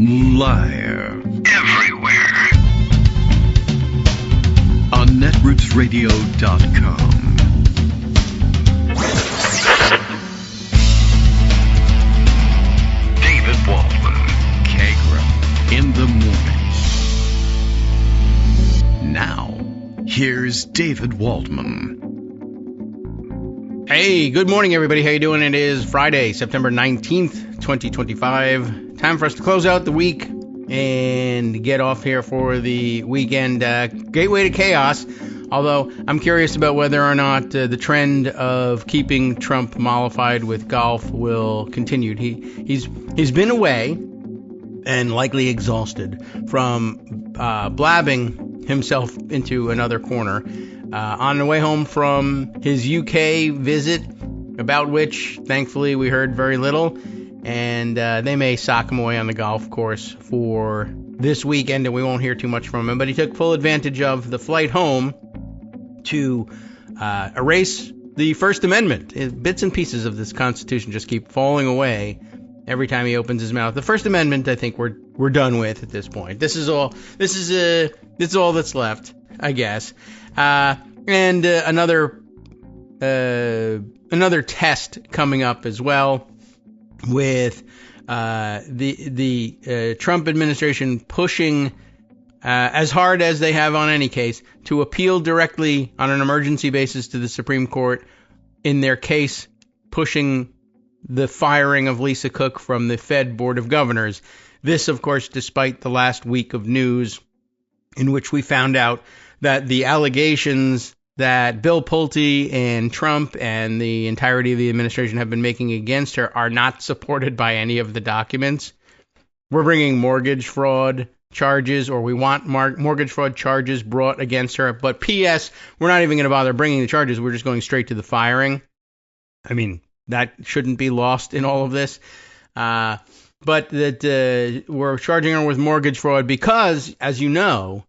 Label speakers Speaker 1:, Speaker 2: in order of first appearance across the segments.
Speaker 1: Liar. Everywhere. On netrootsradio.com. David Waldman. Kagro. In the morning. Now, here's David Waldman.
Speaker 2: Hey, good morning, everybody. How you doing? It is Friday, September 19th, 2025. Time for us to close out the week and get off here for the weekend. Gateway to chaos, although I'm curious about whether or not the trend of keeping Trump mollified with golf will continue. He's been away and likely exhausted from blabbing himself into another corner. On the way home from his UK visit, about which, thankfully, we heard very little, and they may sock him away on the golf course for this weekend, and we won't hear too much from him, but he took full advantage of the flight home to erase the First Amendment. Bits and pieces of this Constitution just keep falling away every time he opens his mouth. The First Amendment, I think we're done with at this point. This is all that's left, I guess. And another test coming up as well, with the Trump administration pushing as hard as they have on any case to appeal directly on an emergency basis to the Supreme Court in their case pushing the firing of Lisa Cook from the Fed Board of Governors. This, of course, despite the last week of news in which we found out that the allegations that Bill Pulte and Trump and the entirety of the administration have been making against her are not supported by any of the documents. We're bringing mortgage fraud charges, or we want mortgage fraud charges brought against her. But P.S., we're not even going to bother bringing the charges. We're just going straight to the firing. I mean, that shouldn't be lost in all of this. But that we're charging her with mortgage fraud because, as you know,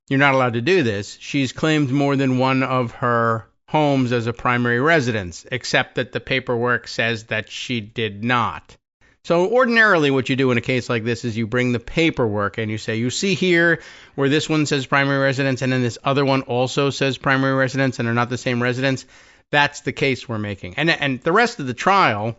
Speaker 2: you're not allowed to do this. She's claimed more than one of her homes as a primary residence, except that the paperwork says that she did not. So ordinarily what you do in a case like this is you bring the paperwork and you say, you see here where this one says primary residence and then this other one also says primary residence and are not the same residence. That's the case we're making. And the rest of the trial,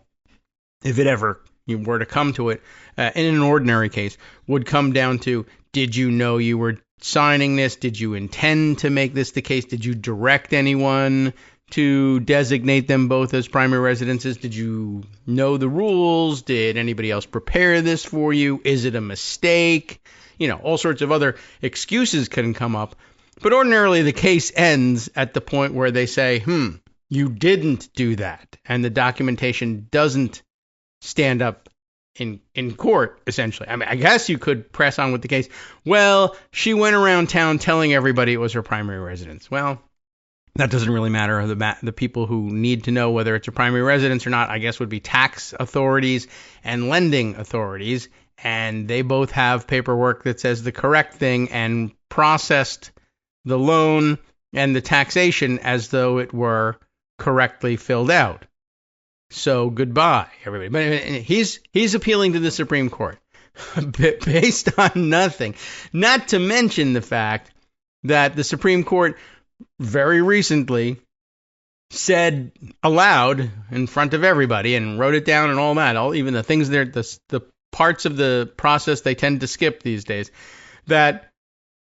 Speaker 2: if it ever you were to come to it, in an ordinary case, would come down to, did you know you were signing this? Did you intend to make this the case? Did you direct anyone to designate them both as primary residences? Did you know the rules? Did anybody else prepare this for you? Is it a mistake? You know, all sorts of other excuses can come up. But ordinarily the case ends at the point where they say, you didn't do that. And the documentation doesn't stand up in court, essentially. I mean, I guess you could press on with the case. Well, she went around town telling everybody it was her primary residence. Well, that doesn't really matter. The people who need to know whether it's a primary residence or not, I guess, would be tax authorities and lending authorities. And they both have paperwork that says the correct thing and processed the loan and the taxation as though it were correctly filled out. So goodbye, everybody. But he's appealing to the Supreme Court based on nothing. Not to mention the fact that the Supreme Court very recently said aloud in front of everybody and wrote it down and all that, even the things there, the parts of the process they tend to skip these days, that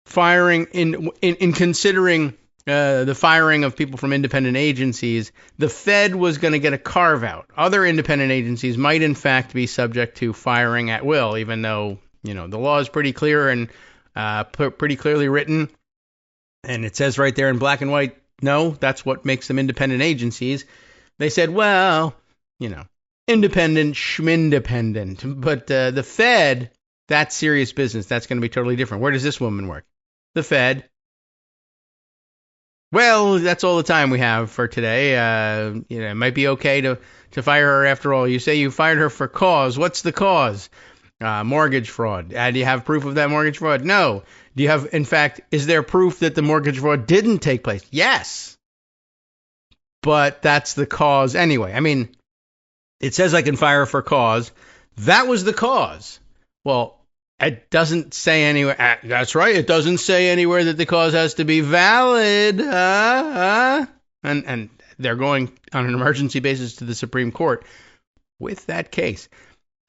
Speaker 2: firing in considering the firing of people from independent agencies, the Fed was going to get a carve-out. Other independent agencies might, in fact, be subject to firing at will, even though, the law is pretty clear and pretty clearly written. And it says right there in black and white, no, that's what makes them independent agencies. They said, well, independent, schmindependent. But the Fed, that's serious business. That's going to be totally different. Where does this woman work? The Fed. Well, that's all the time we have for today. It might be okay to fire her after all. You say you fired her for cause. What's the cause? Mortgage fraud. Do you have proof of that mortgage fraud? No. Do you have, in fact, is there proof that the mortgage fraud didn't take place? Yes. But that's the cause anyway. I mean, it says I can fire her for cause. That was the cause. Well, It doesn't say anywhere. That's right. It doesn't say anywhere that the cause has to be valid. And they're going on an emergency basis to the Supreme Court with that case.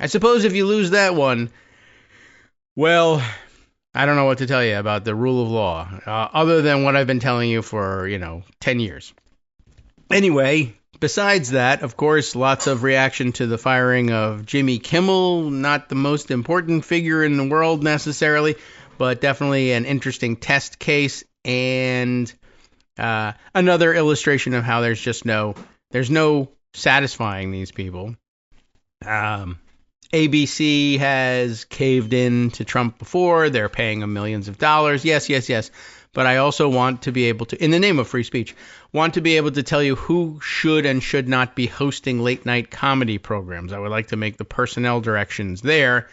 Speaker 2: I suppose if you lose that one, well, I don't know what to tell you about the rule of law, other than what I've been telling you for, 10 years. Anyway, besides that, of course, lots of reaction to the firing of Jimmy Kimmel. Not the most important figure in the world necessarily, but definitely an interesting test case and another illustration of how there's no satisfying these people. ABC has caved in to Trump before. They're paying him millions of dollars. Yes. But I also want to be able to, in the name of free speech, want to be able to tell you who should and should not be hosting late night comedy programs. I would like to make the personnel directions there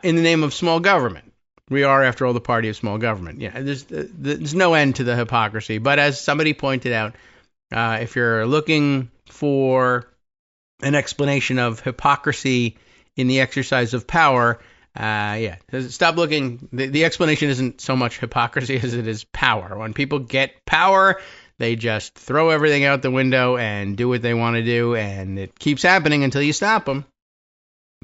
Speaker 2: in the name of small government. We are, after all, the party of small government. Yeah, there's no end to the hypocrisy. But as somebody pointed out, if you're looking for an explanation of hypocrisy in the exercise of power, stop looking. The explanation isn't so much hypocrisy as it is power. When people get power, they just throw everything out the window and do what they want to do, and it keeps happening until you stop them.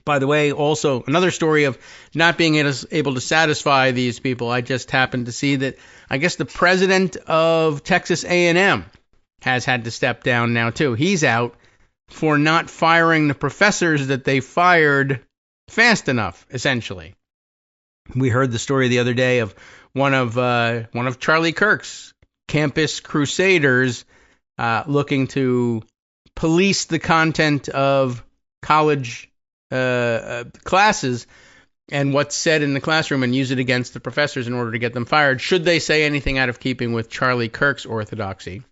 Speaker 2: By the way, also another story of not being able to satisfy these people. I just happened to see that I guess the president of Texas A&M has had to step down now too. He's out for not firing the professors that they fired fast enough, essentially. We heard the story the other day of one of Charlie Kirk's campus crusaders looking to police the content of college classes and what's said in the classroom and use it against the professors in order to get them fired, should they say anything out of keeping with Charlie Kirk's orthodoxy.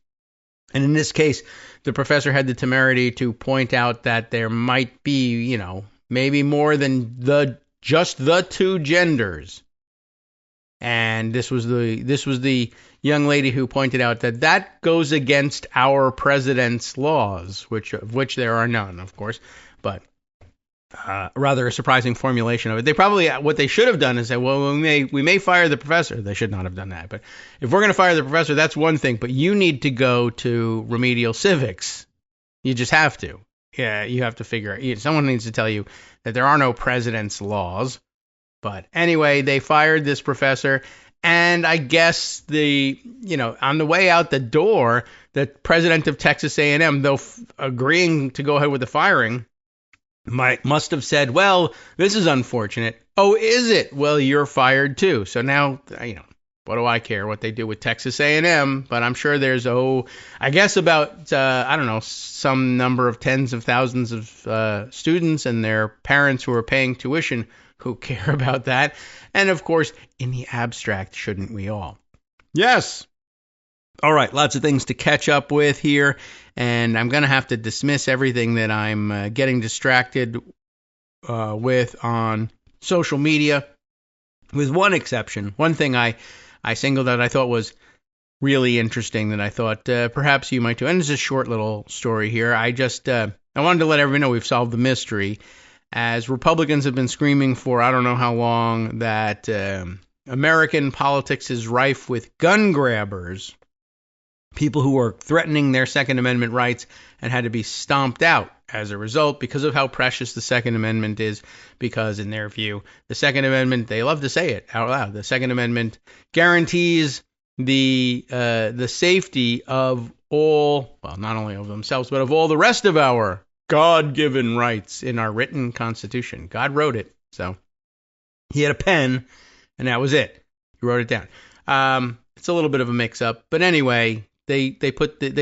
Speaker 2: And in this case, the professor had the temerity to point out that there might be, maybe more than just the two genders. And this was the young lady who pointed out that goes against our president's laws, of which there are none, of course, but rather a surprising formulation of it. They probably, what they should have done is say, well, we may fire the professor. They should not have done that. But if we're going to fire the professor, that's one thing. But you need to go to remedial civics. You just have to. Yeah, you have to figure out. Someone needs to tell you that there are no president's laws. But anyway, they fired this professor. And I guess on the way out the door, the president of Texas A&M, though agreeing to go ahead with the firing, must have said, well, this is unfortunate. Oh, is it? Well, you're fired too. So now, what do I care what they do with Texas A&M? But I'm sure there's, I guess about, some number of tens of thousands of students and their parents who are paying tuition who care about that. And of course, in the abstract, shouldn't we all? Yes. All right, lots of things to catch up with here, and I'm going to have to dismiss everything that I'm getting distracted with on social media, with one exception. One thing I singled out I thought was really interesting that I thought perhaps you might too. And it's a short little story here. I wanted to let everyone know we've solved the mystery, as Republicans have been screaming for I don't know how long that American politics is rife with gun grabbers, people who are threatening their Second Amendment rights and had to be stomped out as a result because of how precious the Second Amendment is, because in their view, the Second Amendment, they love to say it out loud, the Second Amendment guarantees the safety of all, well, not only of themselves, but of all the rest of our God-given rights in our written Constitution. God wrote it, so he had a pen, and that was it. He wrote it down. It's a little bit of a mix-up, but anyway, they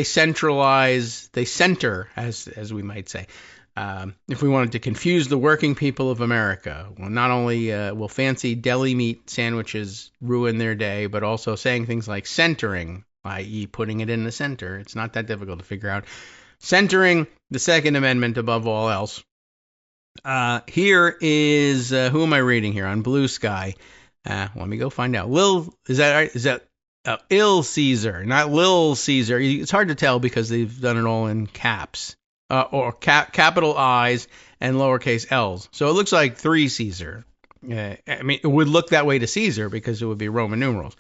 Speaker 2: center, as we might say. If we wanted to confuse the working people of America, well, not only will fancy deli meat sandwiches ruin their day, but also saying things like centering, i.e. putting it in the center. It's not that difficult to figure out. Centering the Second Amendment above all else. Here is, who am I reading here on Blue Sky? Let me go find out. Is that right? Is that Il Caesar, not Lil Caesar? It's hard to tell because they've done it all in caps, or capital I's and lowercase L's. So it looks like 3 Caesar. I mean, it would look that way to Caesar because it would be Roman numerals.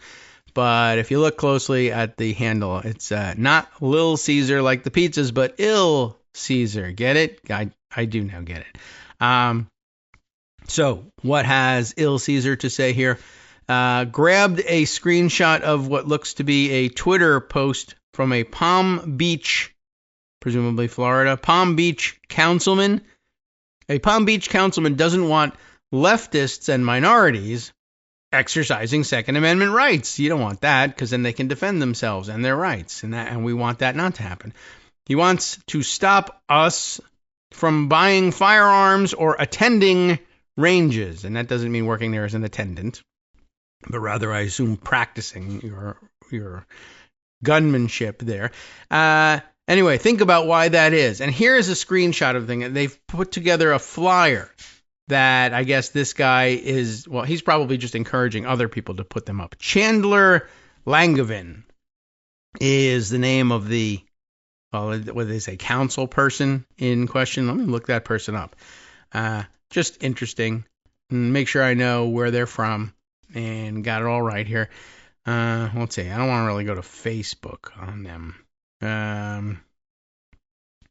Speaker 2: But if you look closely at the handle, it's not Lil Caesar like the pizzas, but Il Caesar. Get it? I do now get it. So what has Il Caesar to say here? Grabbed a screenshot of what looks to be a Twitter post from a Palm Beach, presumably Florida, Palm Beach councilman. A Palm Beach councilman doesn't want leftists and minorities exercising Second Amendment rights. You don't want that because then they can defend themselves and their rights, and we want that not to happen. He wants to stop us from buying firearms or attending ranges, and that doesn't mean working there as an attendant, but rather I assume practicing your gunmanship there. Anyway, think about why that is. And here is a screenshot of the thing. They've put together a flyer that I guess this guy is, well, he's probably just encouraging other people to put them up. Chandler Langevin is the name of the, well, what do they say, council person in question. Let me look that person up. Just interesting. Make sure I know where they're from and got it all right here. Let's see. I don't want to really go to Facebook on them.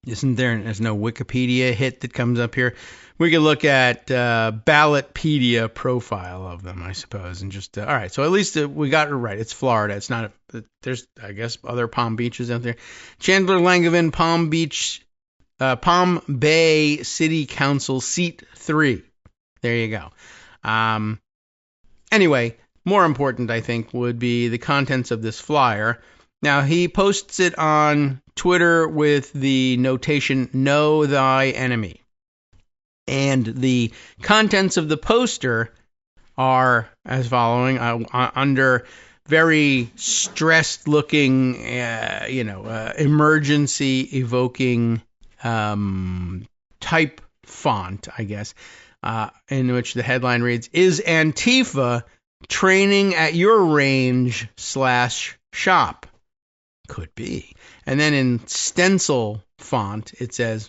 Speaker 2: There's no Wikipedia hit that comes up here. We could look at Ballotpedia profile of them, I suppose, and just all right. So at least we got it right. It's Florida. It's not. There's I guess other Palm Beaches out there. Chandler Langevin, Palm Beach, Palm Bay City Council, seat 3. There you go. Anyway, more important I think would be the contents of this flyer. Now, he posts it on Twitter with the notation, know thy enemy. And the contents of the poster are as following, under very stressed-looking, emergency-evoking type font, I guess, in which the headline reads, "Is Antifa training at your range /shop?" Could be. And then in stencil font, it says,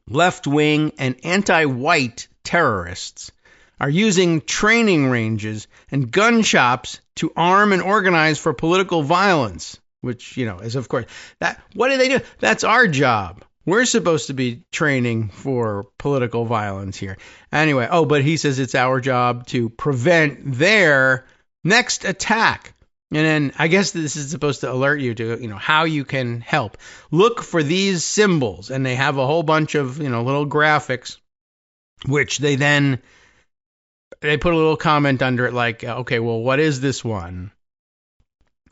Speaker 2: left-wing and anti-white terrorists are using training ranges and gun shops to arm and organize for political violence, which, is of course, that. What do they do? That's our job. We're supposed to be training for political violence here. Anyway, but he says it's our job to prevent their next attack. And then I guess this is supposed to alert you to, how you can help. Look for these symbols, and they have a whole bunch of, little graphics, which they put a little comment under it like, okay, well, what is this one?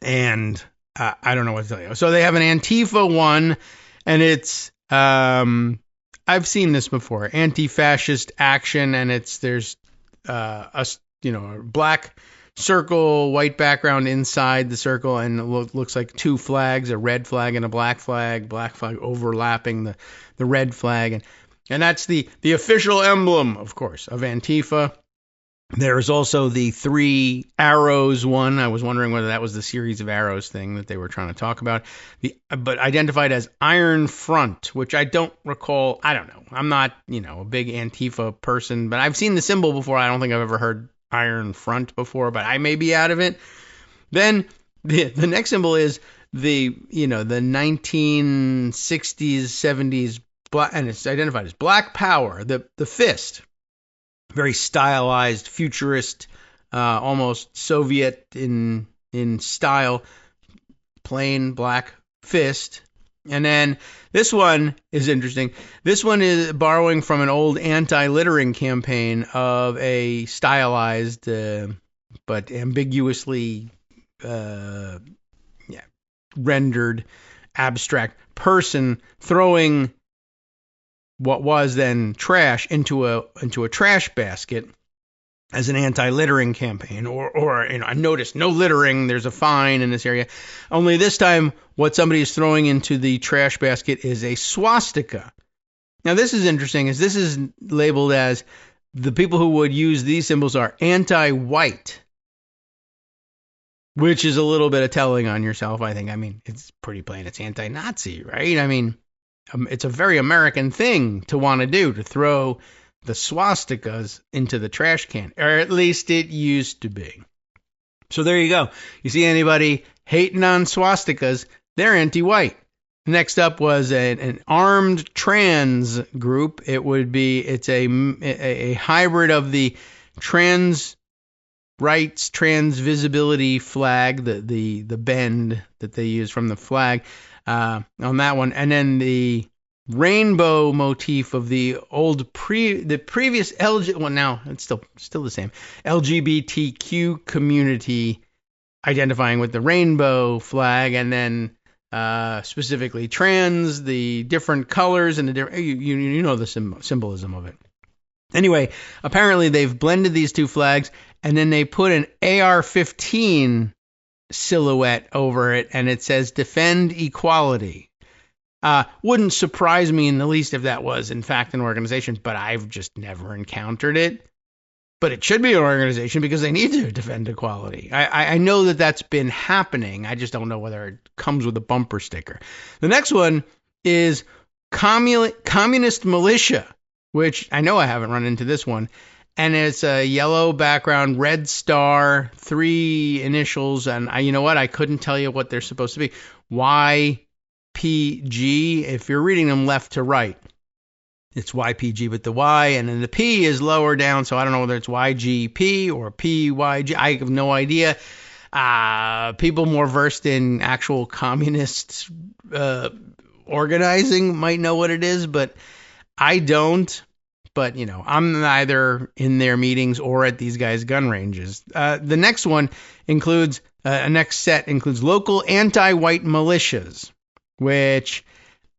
Speaker 2: And I don't know what to tell you. So they have an Antifa one, and it's, I've seen this before, anti-fascist action, and there's a black circle, white background inside the circle, and it looks like two flags, a red flag and a black flag overlapping the red flag. And that's the official emblem, of course, of Antifa. There is also the 3 arrows one. I was wondering whether that was the series of arrows thing that they were trying to talk about. But identified as Iron Front, which I don't recall. I don't know. I'm not, a big Antifa person, but I've seen the symbol before. I don't think I've ever heard Iron Front before, but I may be out of it. Then the next symbol is the 1960s, 70s, and it's identified as Black Power, the fist. Very stylized, futurist, almost Soviet in style, plain black fist. And then this one is interesting. This one is borrowing from an old anti-littering campaign of a stylized but ambiguously rendered abstract person throwing what was then trash into a trash basket as an anti-littering campaign, or I noticed no littering, there's a fine in this area. Only this time, what somebody is throwing into the trash basket is a swastika. Now, this is interesting, as this is labeled as the people who would use these symbols are anti-white, which is a little bit of telling on yourself, I think. I mean, it's pretty plain. It's anti-Nazi, right? I mean, it's a very American thing to want to do, to throw the swastikas into the trash can, or at least it used to be. So there you go. You see anybody hating on swastikas, they're anti-white. Next up was an armed trans group. It's a hybrid of the trans rights, trans visibility flag, the bend that they use from the flag on that one, and then the rainbow motif of the previous now it's still the same LGBTQ community identifying with the rainbow flag, and then specifically trans, the different colors and the different, you know the symbolism of it. Anyway, apparently they've blended these two flags, and then they put an AR-15 silhouette over it, and it says "Defend Equality." Wouldn't surprise me in the least if that was, in fact, an organization, but I've just never encountered it. But it should be an organization because they need to defend equality. I know that that's been happening. I just don't know whether it comes with a bumper sticker. The next one is Communist Militia, which I know I haven't run into this one. And it's a yellow background, red star, 3 initials. And you know what? I couldn't tell you what they're supposed to be. YPG, if you're reading them left to right. It's YPG, but the Y, and then the P is lower down, so I don't know whether it's YGP or PYG. I have no idea. People more versed in actual communist organizing might know what it is, but I don't. But, I'm neither in their meetings or at these guys' gun ranges. The next one includes, next set includes local anti-white militias, which...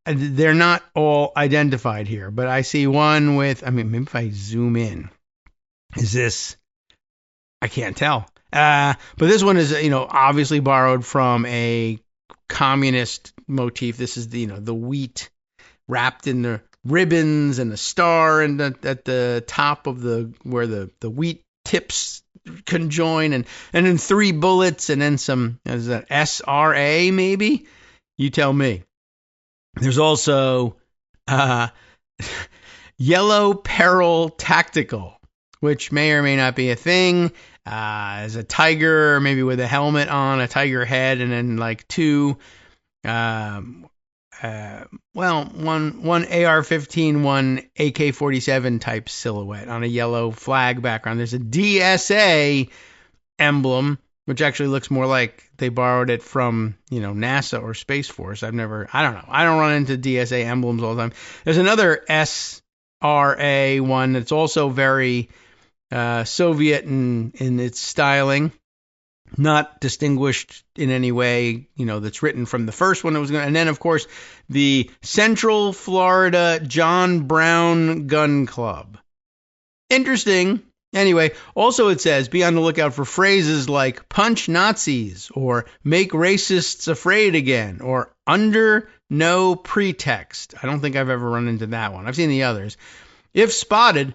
Speaker 2: they're not all identified here, but I see one with, maybe if I zoom in, is this, I can't tell. But this one is, obviously borrowed from a communist motif. This is the wheat wrapped in the ribbons and the star and at the top of where the wheat tips conjoin, and then 3 bullets and then some, is that SRA maybe? You tell me. There's also Yellow Peril Tactical, which may or may not be a thing. As a tiger, maybe with a helmet on, a tiger head, and then like 2, one AR-15, one AK-47 type silhouette on a yellow flag background. There's a DSA emblem, which actually looks more like they borrowed it from, NASA or Space Force. I don't know. I don't run into DSA emblems all the time. There's another SRA one that's also very Soviet in its styling, not distinguished in any way, that's written from the first one that was going. And then, of course, the Central Florida John Brown Gun Club. Interesting. Anyway, also it says, be on the lookout for phrases like punch Nazis or make racists afraid again or under no pretext. I don't think I've ever run into that one. I've seen the others. If spotted,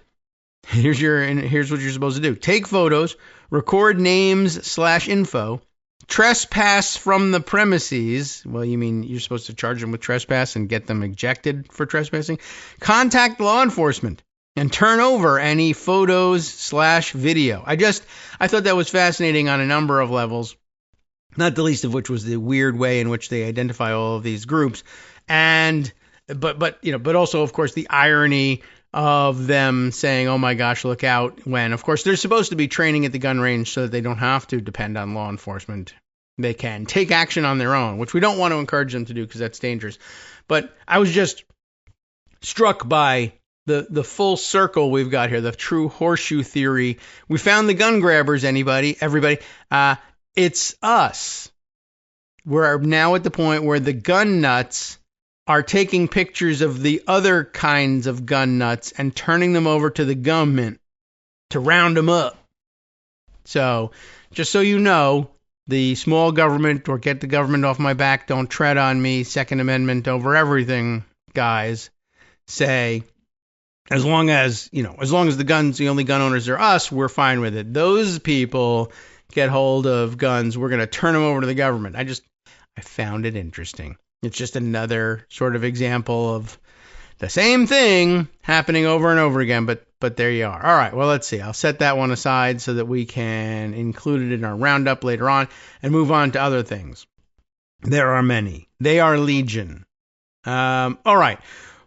Speaker 2: here's what you're supposed to do. Take photos, record names/info, trespass from the premises. Well, you mean you're supposed to charge them with trespass and get them ejected for trespassing? Contact law enforcement and turn over any photos/video. I thought that was fascinating on a number of levels, not the least of which was the weird way in which they identify all of these groups. But also, of course, the irony of them saying, oh my gosh, look out, when, of course, they're supposed to be training at the gun range so that they don't have to depend on law enforcement. They can take action on their own, which we don't want to encourage them to do because that's dangerous. But I was just struck by the full circle we've got here, the true horseshoe theory. We found the gun grabbers, everybody. It's us. We're now at the point where the gun nuts are taking pictures of the other kinds of gun nuts and turning them over to the government to round them up. So, just so you know, the small government or get the government off my back, don't tread on me, Second Amendment over everything, guys, say, as long as the only gun owners are us, we're fine with it. Those people get hold of guns, we're going to turn them over to the government. I found it interesting. It's just another sort of example of the same thing happening over and over again, but there you are. All right, well, let's see. I'll set that one aside so that we can include it in our roundup later on and move on to other things. There are many. They are legion. All right.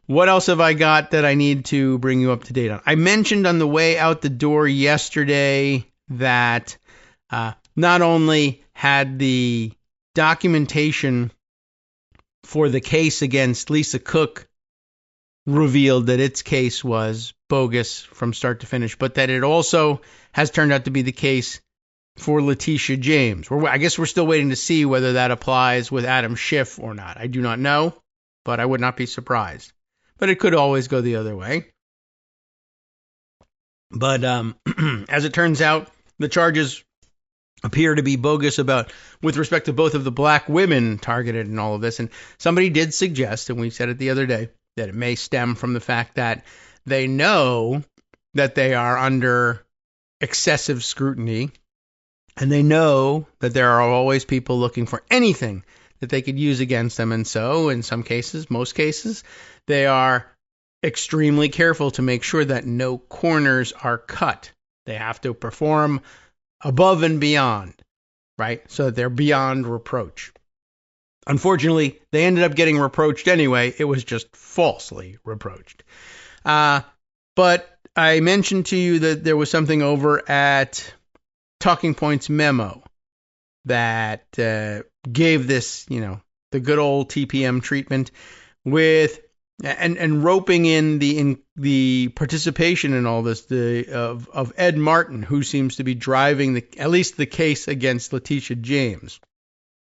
Speaker 2: What else have I got that I need to bring you up to date on? I mentioned on the way out the door yesterday that not only had the documentation for the case against Lisa Cook revealed that its case was bogus from start to finish, but that it also has turned out to be the case for Letitia James. I guess we're still waiting to see whether that applies with Adam Schiff or not. I do not know, but I would not be surprised. But it could always go the other way. But as it turns out, the charges appear to be bogus with respect to both of the black women targeted in all of this. And somebody did suggest, and we said it the other day, that it may stem from the fact that they know that they are under excessive scrutiny, and they know that there are always people looking for anything that they could use against them. And so, in some cases, most cases, they are extremely careful to make sure that no corners are cut. They have to perform above and beyond, right? So that they're beyond reproach. Unfortunately, they ended up getting reproached anyway. It was just falsely reproached. But I mentioned to you that there was something over at Talking Points Memo that gave this, the good old TPM treatment with and roping in the participation in all this of Ed Martin, who seems to be driving at least the case against Letitia James.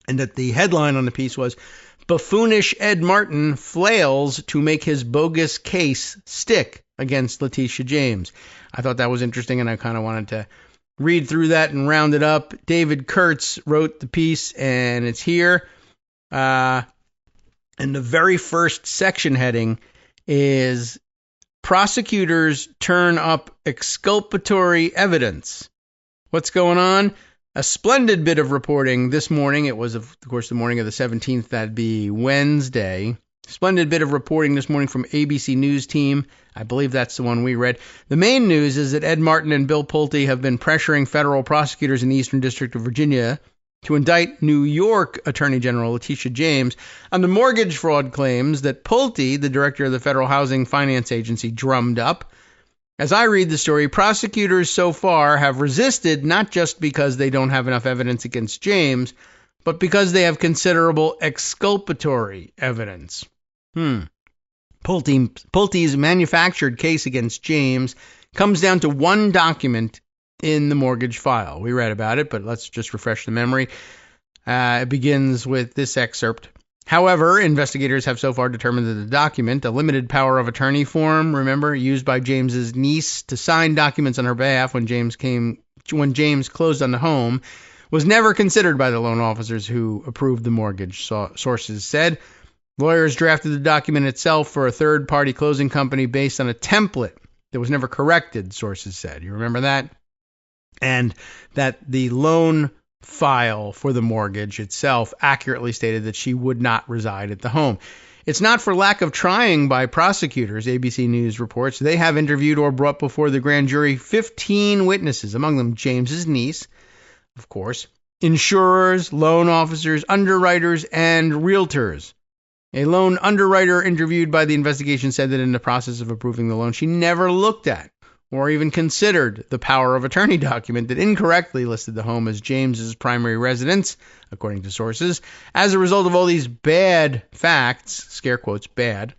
Speaker 2: And that the headline on the piece was, "Buffoonish Ed Martin flails to make his bogus case stick against Letitia James." I thought that was interesting, and I kind of wanted to read through that and round it up. David Kurtz wrote the piece, and it's here. And the very first section heading is, "Prosecutors turn up exculpatory evidence." What's going on? A splendid bit of reporting this morning. It was, of course, the morning of the 17th. That'd be Wednesday. Splendid bit of reporting this morning from ABC News team. I believe that's the one we read. The main news is that Ed Martin and Bill Pulte have been pressuring federal prosecutors in the Eastern District of Virginia to indict New York Attorney General Letitia James on the mortgage fraud claims that Pulte, the director of the Federal Housing Finance Agency, drummed up. As I read the story, prosecutors so far have resisted not just because they don't have enough evidence against James, but because they have considerable exculpatory evidence. Pulte's manufactured case against James comes down to one document in the mortgage file. We read about it, but let's just refresh the memory. It begins with this excerpt. However, investigators have so far determined that the document, a limited power of attorney form, remember, used by James's niece to sign documents on her behalf when James closed on the home, was never considered by the loan officers who approved the mortgage, sources said. Lawyers drafted the document itself for a third-party closing company based on a template that was never corrected, sources said. You remember that? And that the loan file for the mortgage itself accurately stated that she would not reside at the home. It's not for lack of trying by prosecutors, ABC News reports. They have interviewed or brought before the grand jury 15 witnesses, among them James's niece, of course, insurers, loan officers, underwriters, and realtors. A loan underwriter interviewed by the investigation said that in the process of approving the loan, she never looked at or even considered the power of attorney document that incorrectly listed the home as James's primary residence, according to sources. As a result of all these bad facts, scare quotes bad,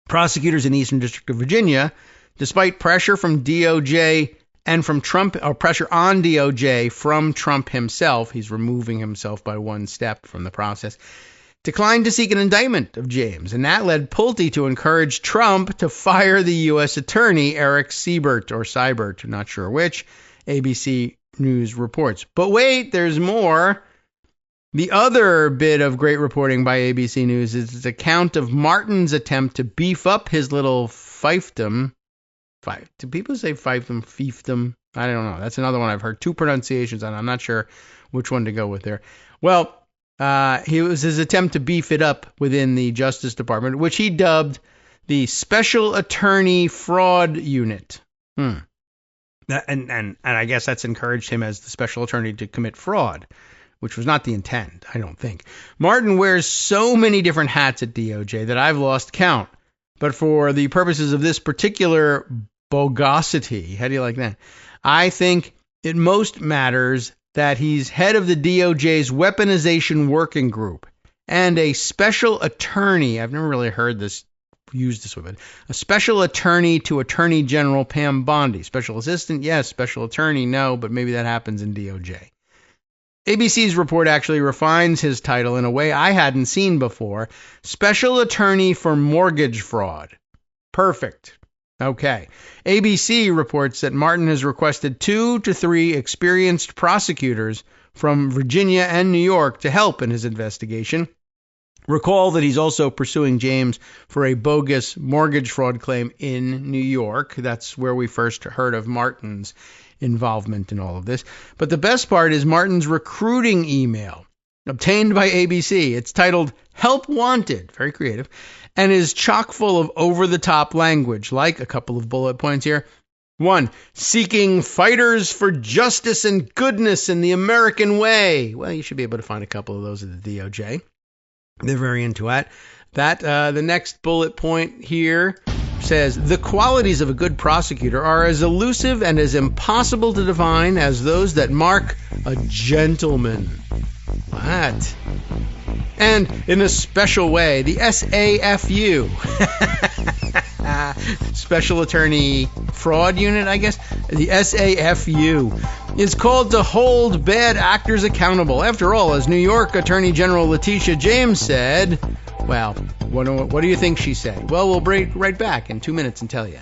Speaker 2: prosecutors in the Eastern District of Virginia, despite pressure from DOJ and from Trump, or pressure on DOJ from Trump himself, he's removing himself by one step from the process, declined to seek an indictment of James, and that led Pulte to encourage Trump to fire the U.S. Attorney Eric Seibert, I'm not sure which, ABC News reports. But wait, there's more. The other bit of great reporting by ABC News is its account of Martin's attempt to beef up his little fiefdom. Do people say fiefdom, fiefdom? I don't know. That's another one I've heard two pronunciations on. I'm not sure which one to go with there. Well, it was his attempt to beef it up within the Justice Department, which he dubbed the Special Attorney Fraud Unit. And I guess that's encouraged him as the special attorney to commit fraud, which was not the intent, I don't think. Martin wears so many different hats at DOJ that I've lost count. But for the purposes of this particular bogosity, how do you like that? I think it most matters that he's head of the DOJ's weaponization working group and a special attorney. I've never really heard this used this way, but a special attorney to Attorney General Pam Bondi. Special assistant, yes. Special attorney, no, but maybe that happens in DOJ. ABC's report actually refines his title in a way I hadn't seen before. Special Attorney for Mortgage Fraud. Perfect. Okay. ABC reports that Martin has requested 2 to 3 experienced prosecutors from Virginia and New York to help in his investigation. Recall that he's also pursuing James for a bogus mortgage fraud claim in New York. That's where we first heard of Martin's involvement in all of this. But the best part is Martin's recruiting email obtained by ABC. It's titled Help Wanted, very creative, and is chock full of over-the-top language, like a couple of bullet points here. 1, seeking fighters for justice and goodness in the American way. Well, you should be able to find a couple of those at the DOJ. They're very into that. The next bullet point here says, the qualities of a good prosecutor are as elusive and as impossible to define as those that mark a gentleman. What? And in a special way, the SAFU, Special Attorney Fraud Unit, I guess, the SAFU, is called to hold bad actors accountable. After all, as New York Attorney General Letitia James said, well, what do you think she said? Well, we'll break right back in 2 minutes and tell you.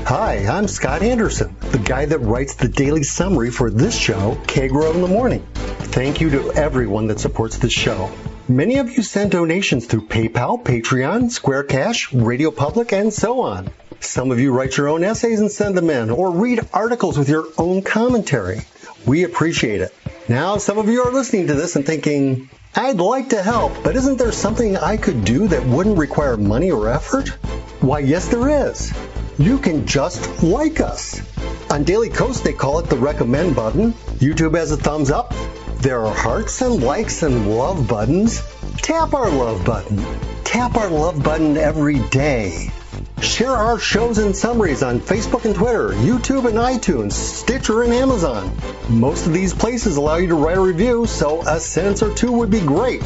Speaker 3: Hi, I'm Scott Anderson, the guy that writes the daily summary for this show, Kagro in the Morning. Thank you to everyone that supports this show. Many of you send donations through PayPal, Patreon, Square Cash, Radio Public, and so on. Some of you write your own essays and send them in, or read articles with your own commentary. We appreciate it. Now, some of you are listening to this and thinking, I'd like to help, but isn't there something I could do that wouldn't require money or effort? Why, yes, there is. You can just like us. On Daily Kos, they call it the recommend button. YouTube has a thumbs up. There are hearts and likes and love buttons. Tap our love button. Tap our love button every day. Share our shows and summaries on Facebook and Twitter, YouTube and iTunes, Stitcher and Amazon. Most of these places allow you to write a review, so a sentence or two would be great.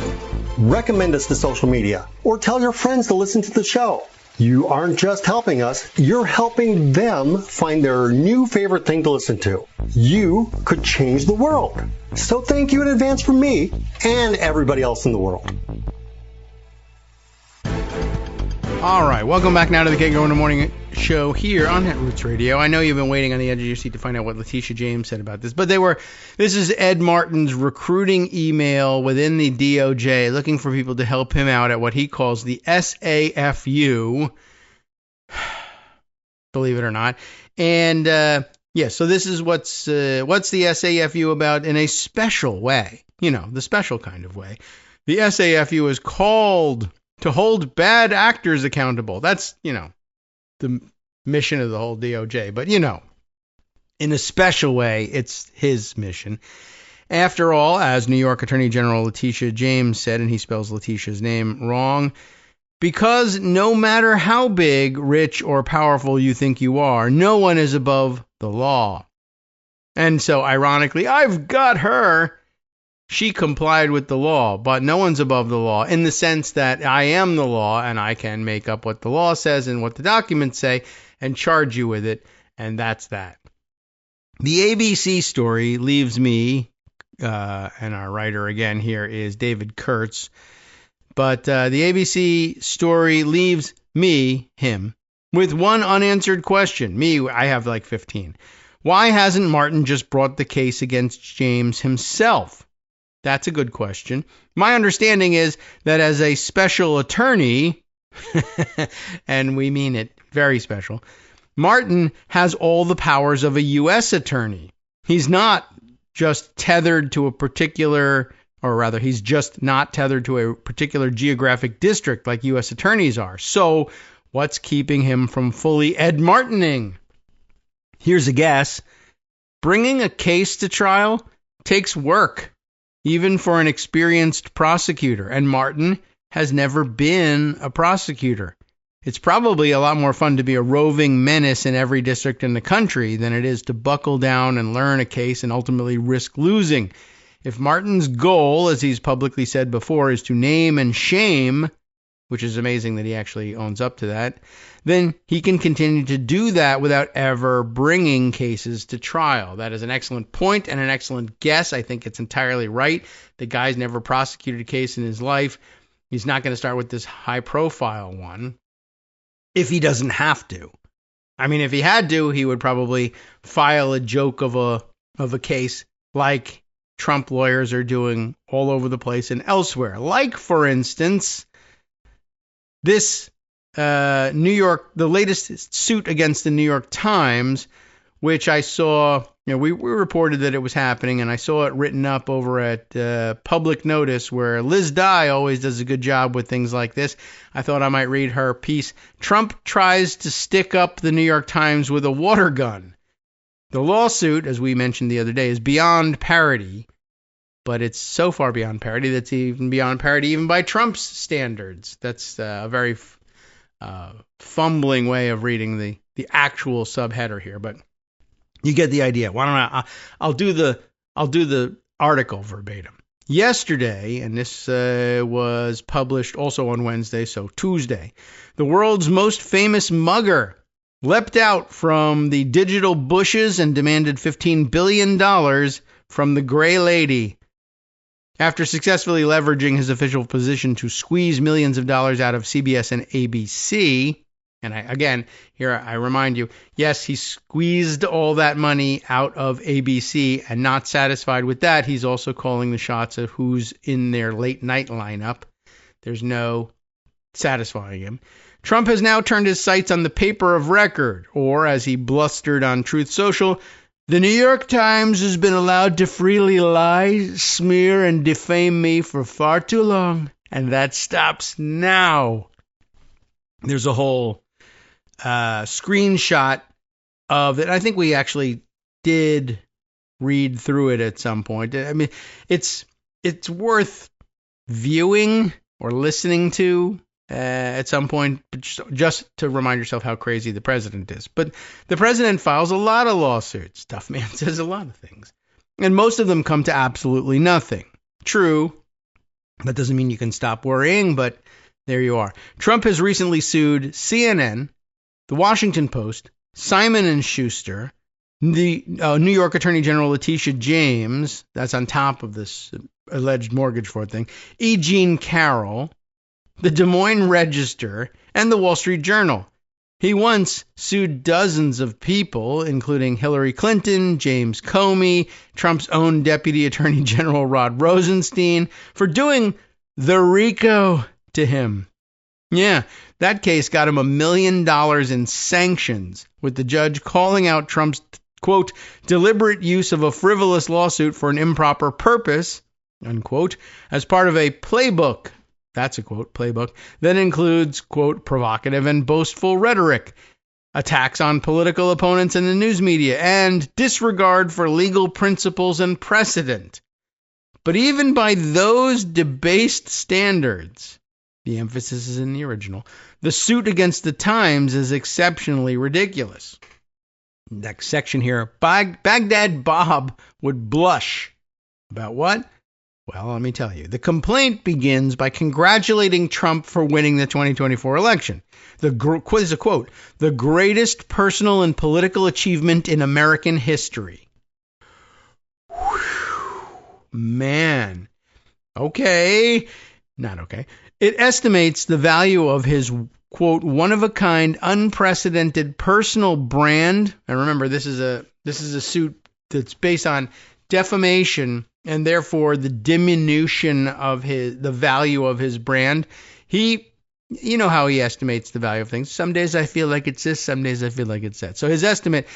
Speaker 3: Recommend us to social media, or tell your friends to listen to the show. You aren't just helping us, you're helping them find their new favorite thing to listen to. You could change the world. So thank you in advance from me and everybody else in the world.
Speaker 2: All right, welcome back now to the Kagro in the Morning show here on Netroots Radio. I know you've been waiting on the edge of your seat to find out what Letitia James said about this, but this is Ed Martin's recruiting email within the DOJ looking for people to help him out at what he calls the SAFU, believe it or not. And so this is what's the SAFU about in a special way, the special kind of way. The SAFU is called to hold bad actors accountable. That's, the mission of the whole DOJ. But, in a special way, it's his mission. After all, as New York Attorney General Letitia James said, and he spells Letitia's name wrong, because no matter how big, rich, or powerful you think you are, no one is above the law. And so, ironically, I've got her. She complied with the law, but no one's above the law in the sense that I am the law and I can make up what the law says and what the documents say and charge you with it, and that's that. The ABC story leaves me, and our writer again here is David Kurtz, but the ABC story leaves him, with one unanswered question. I have like 15. Why hasn't Martin just brought the case against James himself? That's a good question. My understanding is that as a special attorney, and we mean it very special, Martin has all the powers of a U.S. attorney. He's not just tethered to a particular, or rather, he's just not tethered to a particular geographic district like U.S. attorneys are. So What's keeping him from fully Ed Martining? Here's a guess. Bringing a case to trial takes work, even for an experienced prosecutor, and Martin has never been a prosecutor. It's probably a lot more fun to be a roving menace in every district in the country than it is to buckle down and learn a case and ultimately risk losing. If Martin's goal, as he's publicly said before, is to name and shame, which is amazing that he actually owns up to that, then he can continue to do that without ever bringing cases to trial. That is an excellent point and an excellent guess. I think it's entirely right. The guy's never prosecuted a case in his life. He's not going to start with this high-profile one if he doesn't have to. I mean, if he had to, he would probably file a joke of a case like Trump lawyers are doing all over the place and elsewhere. Like, for instance, this the latest suit against the New York Times, which I saw, we reported that it was happening, and I saw it written up over at Public Notice, where Liz Dye always does a good job with things like this. I thought I might read her piece. Trump tries to stick up the New York Times with a water gun. The lawsuit, as we mentioned the other day, is beyond parody, but it's so far beyond parody that's even beyond parody even by Trump's standards. That's a very fumbling way of reading the actual subheader here, but you get the idea. Why don't I'll do the article verbatim. Yesterday, and this was published also on Wednesday, so Tuesday, the world's most famous mugger leapt out from the digital bushes and demanded $15 billion from the Gray Lady. After successfully leveraging his official position to squeeze millions of dollars out of CBS and ABC, and I remind you, yes, he squeezed all that money out of ABC, and not satisfied with that, he's also calling the shots of who's in their late night lineup. There's no satisfying him. Trump has now turned his sights on the paper of record, or as he blustered on Truth Social, the New York Times has been allowed to freely lie, smear, and defame me for far too long, and that stops now. There's a whole screenshot of it. I think we actually did read through it at some point. I mean, it's worth viewing or listening to at some point, just to remind yourself how crazy the president is. But the president files a lot of lawsuits. Tough man says a lot of things. And most of them come to absolutely nothing. True, that doesn't mean you can stop worrying, but there you are. Trump has recently sued CNN, The Washington Post, Simon & Schuster, the New York Attorney General Letitia James, that's on top of this alleged mortgage fraud thing, E. Jean Carroll, the Des Moines Register, and the Wall Street Journal. He once sued dozens of people, including Hillary Clinton, James Comey, Trump's own Deputy Attorney General Rod Rosenstein, for doing the RICO to him. Yeah, that case got him $1 million in sanctions, with the judge calling out Trump's, quote, deliberate use of a frivolous lawsuit for an improper purpose, unquote, as part of a playbook. That's a quote, playbook, that includes, quote, provocative and boastful rhetoric, attacks on political opponents in the news media, and disregard for legal principles and precedent. But even by those debased standards, the emphasis is in the original, the suit against the Times is exceptionally ridiculous. Next section here, Baghdad Bob would blush. About what? Well, let me tell you. The complaint begins by congratulating Trump for winning the 2024 election. Is a quote, the greatest personal and political achievement in American history. Whew, man. Okay. Not okay. It estimates the value of his, quote, one-of-a-kind, unprecedented personal brand. And remember, this is a suit that's based on defamation, and therefore the diminution of the value of his brand. You know how he estimates the value of things. Some days I feel like it's this, some days I feel like it's that. So his estimate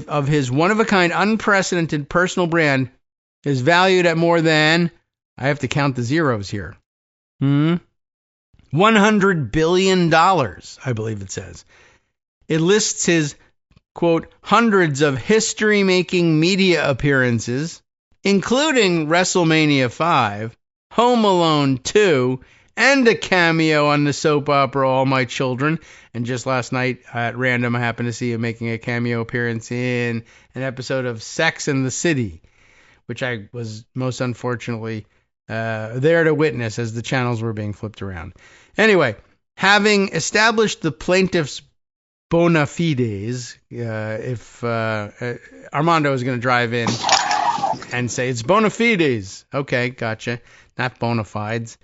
Speaker 2: of his one-of-a-kind, unprecedented personal brand is valued at more than, I have to count the zeros here, $1 $100 billion, I believe it says. It lists his, quote, hundreds of history-making media appearances, including WrestleMania 5, Home Alone 2, and a cameo on the soap opera All My Children. And just last night, at random, I happened to see him making a cameo appearance in an episode of Sex and the City, which I was most unfortunately there to witness as the channels were being flipped around. Anyway, having established the plaintiff's bona fides, if Armando is going to drive in and say, it's bona fides. Okay, gotcha. Not bona fides.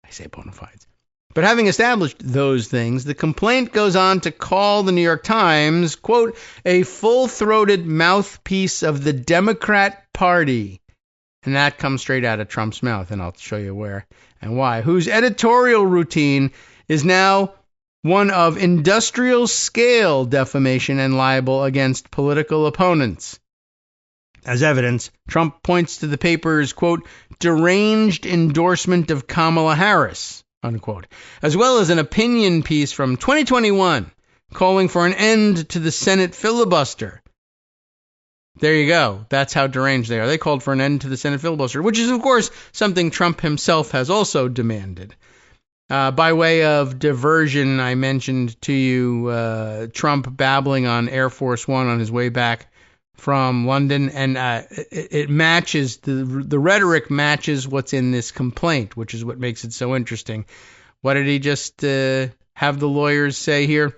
Speaker 2: I say bona fides. But having established those things, the complaint goes on to call the New York Times, quote, a full-throated mouthpiece of the Democrat Party. And that comes straight out of Trump's mouth, and I'll show you where and why. Whose editorial routine is now one of industrial-scale defamation and libel against political opponents. As evidence, Trump points to the paper's, quote, deranged endorsement of Kamala Harris, unquote, as well as an opinion piece from 2021 calling for an end to the Senate filibuster. There you go. That's how deranged they are. They called for an end to the Senate filibuster, which is, of course, something Trump himself has also demanded. By way of diversion, I mentioned to you Trump babbling on Air Force One on his way back from London, and it matches, the rhetoric matches what's in this complaint, which is what makes it so interesting. What did he just have the lawyers say here?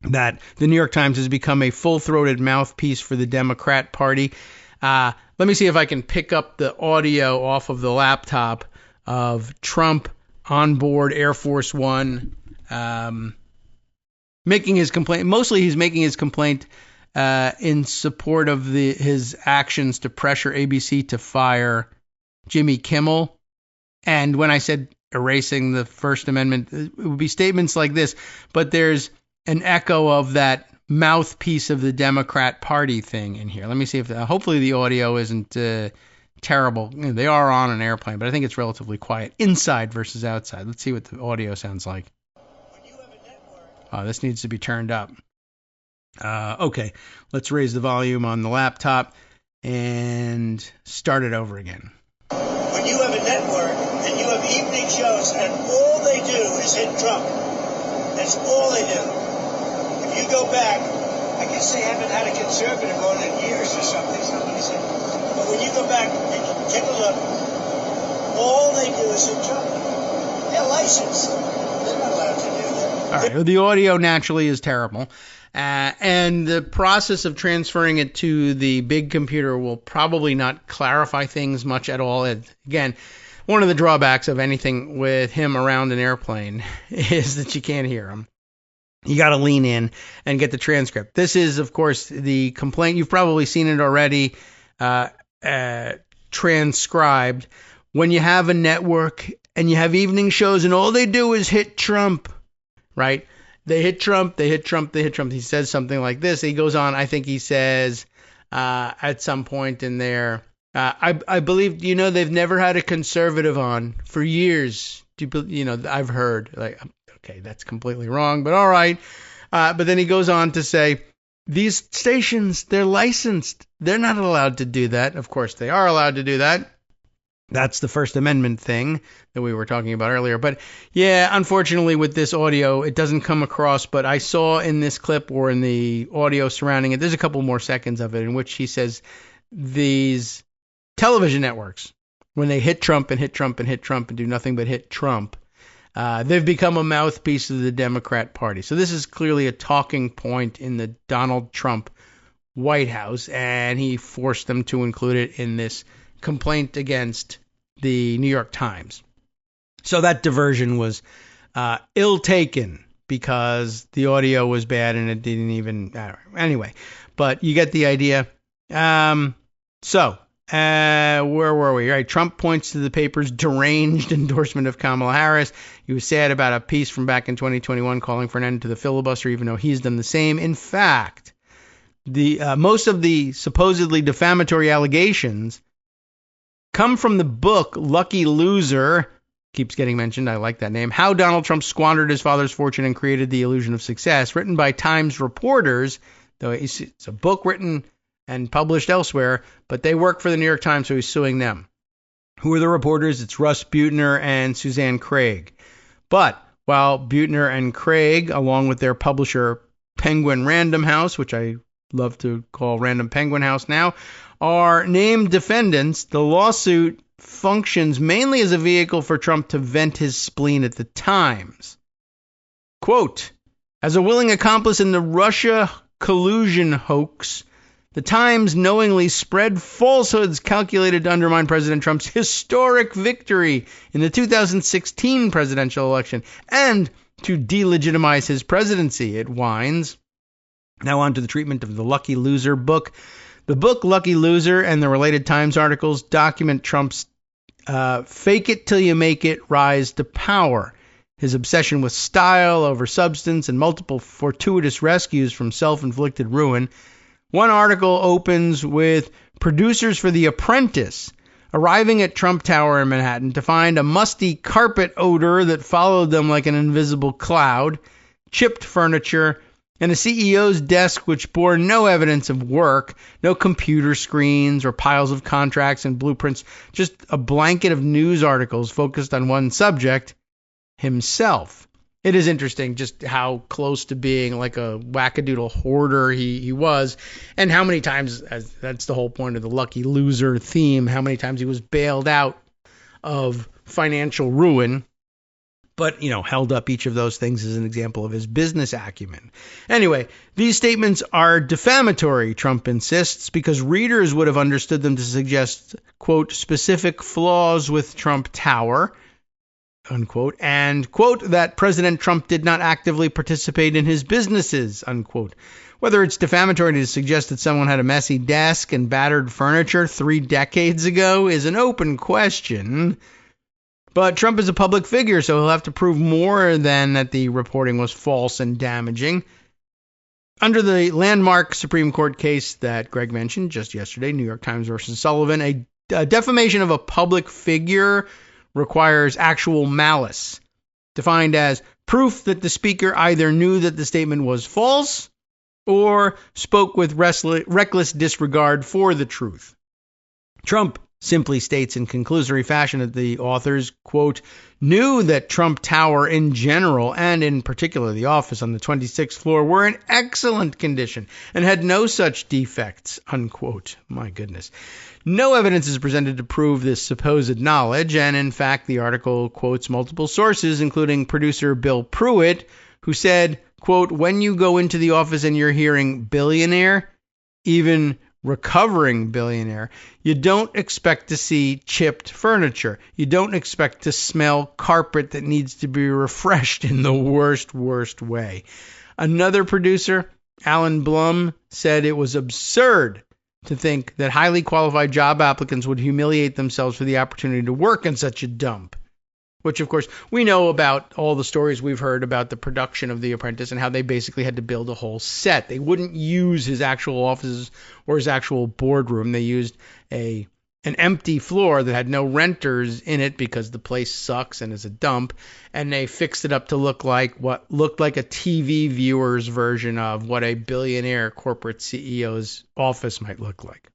Speaker 2: That the New York Times has become a full-throated mouthpiece for the Democrat Party. Let me see if I can pick up the audio off of the laptop of Trump on board Air Force One, making his complaint. Mostly he's making his complaint in support of his actions to pressure ABC to fire Jimmy Kimmel. And when I said erasing the First Amendment, it would be statements like this, but there's an echo of that mouthpiece of the Democrat Party thing in here. Let me see if hopefully the audio isn't terrible. They are on an airplane, but I think it's relatively quiet inside versus outside. Let's see what the audio sounds like. This needs to be turned up. Okay, let's raise the volume on the laptop and start it over again.
Speaker 4: When you have a network and you have evening shows and all they do is hit Trump, that's all they do. If you go back, I guess they haven't had a conservative on in years or something, somebody said. But when you go back and take a look, all they do is hit Trump. They're licensed. They're not allowed to do that.
Speaker 2: All right, well, the audio naturally is terrible. And the process of transferring it to the big computer will probably not clarify things much at all. Again, one of the drawbacks of anything with him around an airplane is that you can't hear him. You got to lean in and get the transcript. This is, of course, the complaint. You've probably seen it already transcribed. When you have a network and you have evening shows and all they do is hit Trump, right? They hit Trump, they hit Trump, they hit Trump. He says something like this. He goes on, I think he says at some point in there, I believe, they've never had a conservative on for years. I've heard, like, okay, that's completely wrong, but all right. But then he goes on to say, these stations, they're licensed. They're not allowed to do that. Of course, they are allowed to do that. That's the First Amendment thing that we were talking about earlier. But yeah, unfortunately with this audio, it doesn't come across. But I saw in this clip or in the audio surrounding it, there's a couple more seconds of it in which he says these television networks, when they hit Trump and hit Trump and hit Trump and do nothing but hit Trump, they've become a mouthpiece of the Democrat Party. So this is clearly a talking point in the Donald Trump White House, and he forced them to include it in this complaint against the New York Times. So that diversion was ill-taken because the audio was bad and it didn't even... Anyway, but you get the idea. Where were we? Right, Trump points to the paper's deranged endorsement of Kamala Harris. He was sad about a piece from back in 2021 calling for an end to the filibuster, even though he's done the same. In fact, most of the supposedly defamatory allegations come from the book Lucky Loser keeps getting mentioned. I like that name. How Donald Trump Squandered His Father's Fortune and Created the Illusion of Success, written by Times reporters, though it's a book written and published elsewhere, but they work for the New York Times, so he's suing them. Who are the reporters? It's Russ Buettner and Suzanne Craig. But while Buettner and Craig, along with their publisher Penguin Random House, which I love to call Random Penguin House now, are named defendants, the lawsuit functions mainly as a vehicle for Trump to vent his spleen at the Times. Quote, as a willing accomplice in the Russia collusion hoax, the Times knowingly spread falsehoods calculated to undermine President Trump's historic victory in the 2016 presidential election and to delegitimize his presidency, it whines. Now on to the treatment of the Lucky Loser book. The book Lucky Loser and the related Times articles document Trump's fake it till you make it rise to power, his obsession with style over substance, and multiple fortuitous rescues from self-inflicted ruin. One article opens with producers for The Apprentice arriving at Trump Tower in Manhattan to find a musty carpet odor that followed them like an invisible cloud, chipped furniture, and a CEO's desk which bore no evidence of work, no computer screens or piles of contracts and blueprints, just a blanket of news articles focused on one subject, himself. It is interesting just how close to being like a wackadoodle hoarder he was, and how many times, as that's the whole point of the Lucky Loser theme, how many times he was bailed out of financial ruin, but, held up each of those things as an example of his business acumen. Anyway, these statements are defamatory, Trump insists, because readers would have understood them to suggest, quote, specific flaws with Trump Tower, unquote, and, quote, that President Trump did not actively participate in his businesses, unquote. Whether it's defamatory to suggest that someone had a messy desk and battered furniture 3 decades ago is an open question. But Trump is a public figure, so he'll have to prove more than that the reporting was false and damaging. Under the landmark Supreme Court case that Greg mentioned just yesterday, New York Times versus Sullivan, a defamation of a public figure requires actual malice, defined as proof that the speaker either knew that the statement was false or spoke with reckless disregard for the truth. Trump simply states in conclusory fashion that the authors, quote, knew that Trump Tower in general, and in particular the office on the 26th floor, were in excellent condition and had no such defects, unquote. My goodness. No evidence is presented to prove this supposed knowledge, and in fact the article quotes multiple sources, including producer Bill Pruitt, who said, quote, when you go into the office and you're hearing billionaire, even recovering billionaire, you don't expect to see chipped furniture. You don't expect to smell carpet that needs to be refreshed in the worst way. Another producer, Alan Blum, said it was absurd to think that highly qualified job applicants would humiliate themselves for the opportunity to work in such a dump. Which, of course, we know about all the stories we've heard about the production of The Apprentice and how they basically had to build a whole set. They wouldn't use his actual offices or his actual boardroom. They used an empty floor that had no renters in it because the place sucks and is a dump, and they fixed it up to look like what looked like a TV viewer's version of what a billionaire corporate CEO's office might look like.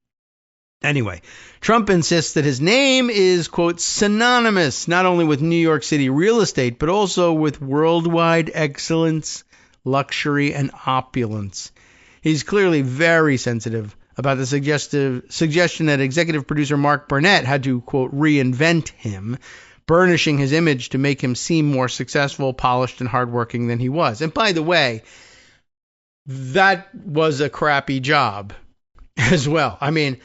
Speaker 2: Anyway, Trump insists that his name is, quote, synonymous not only with New York City real estate, but also with worldwide excellence, luxury, and opulence. He's clearly very sensitive about the suggestion that executive producer Mark Burnett had to, quote, reinvent him, burnishing his image to make him seem more successful, polished, and hardworking than he was. And by the way, that was a crappy job as well. I mean,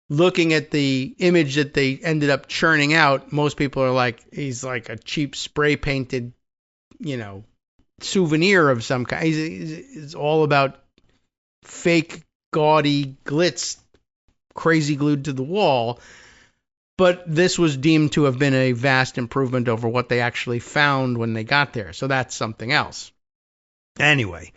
Speaker 2: looking at the image that they ended up churning out, most people are like, he's like a cheap spray painted, souvenir of some kind. It's all about fake, gaudy glitz, crazy glued to the wall. But this was deemed to have been a vast improvement over what they actually found when they got there. So that's something else. Anyway,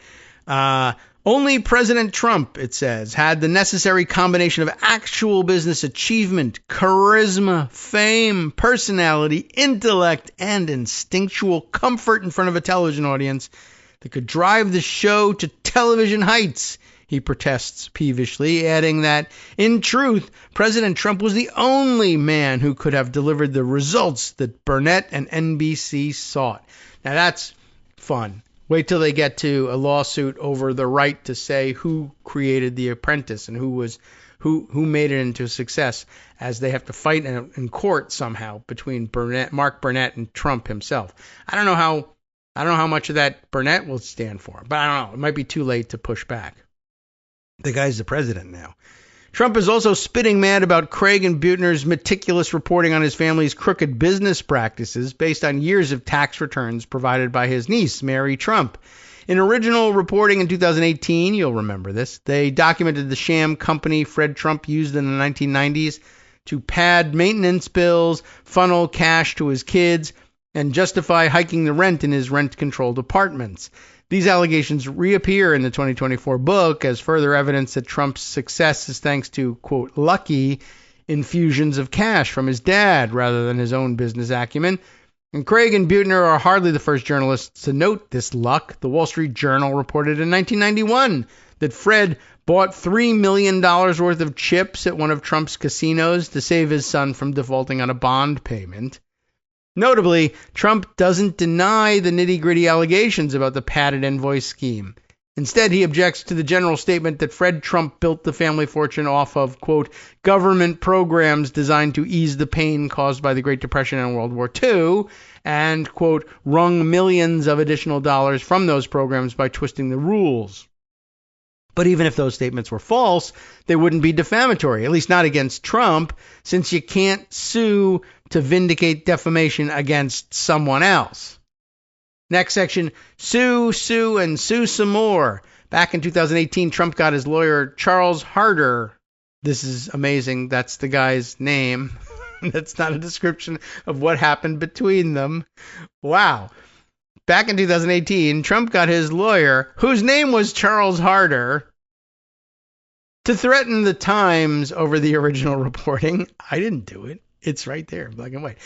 Speaker 2: Only President Trump, it says, had the necessary combination of actual business achievement, charisma, fame, personality, intellect, and instinctual comfort in front of a television audience that could drive the show to television heights, he protests peevishly, adding that, in truth, President Trump was the only man who could have delivered the results that Burnett and NBC sought. Now that's fun. Wait till they get to a lawsuit over the right to say who created The Apprentice and who made it into a success, as they have to fight in court somehow between Mark Burnett and Trump himself. I don't know how much of that Burnett will stand for, but I don't know. It might be too late to push back. The guy's the president now. Trump is also spitting mad about Craig and Buettner's meticulous reporting on his family's crooked business practices based on years of tax returns provided by his niece, Mary Trump. In original reporting in 2018, you'll remember this, they documented the sham company Fred Trump used in the 1990s to pad maintenance bills, funnel cash to his kids, and justify hiking the rent in his rent-controlled apartments. These allegations reappear in the 2024 book as further evidence that Trump's success is thanks to, quote, lucky infusions of cash from his dad rather than his own business acumen. And Craig and Buettner are hardly the first journalists to note this luck. The Wall Street Journal reported in 1991 that Fred bought $3 million worth of chips at one of Trump's casinos to save his son from defaulting on a bond payment. Notably, Trump doesn't deny the nitty-gritty allegations about the padded invoice scheme. Instead, he objects to the general statement that Fred Trump built the family fortune off of, quote, government programs designed to ease the pain caused by the Great Depression and World War II, and, quote, wrung millions of additional dollars from those programs by twisting the rules. But even if those statements were false, they wouldn't be defamatory, at least not against Trump, since you can't sue to vindicate defamation against someone else. Next section, sue, and sue some more. Back in 2018, Trump got his lawyer, Charles Harder. This is amazing. That's the guy's name. That's not a description of what happened between them. Wow. Back in 2018, Trump got his lawyer, whose name was Charles Harder, to threaten the Times over the original reporting. I didn't do it. It's right there, black and white.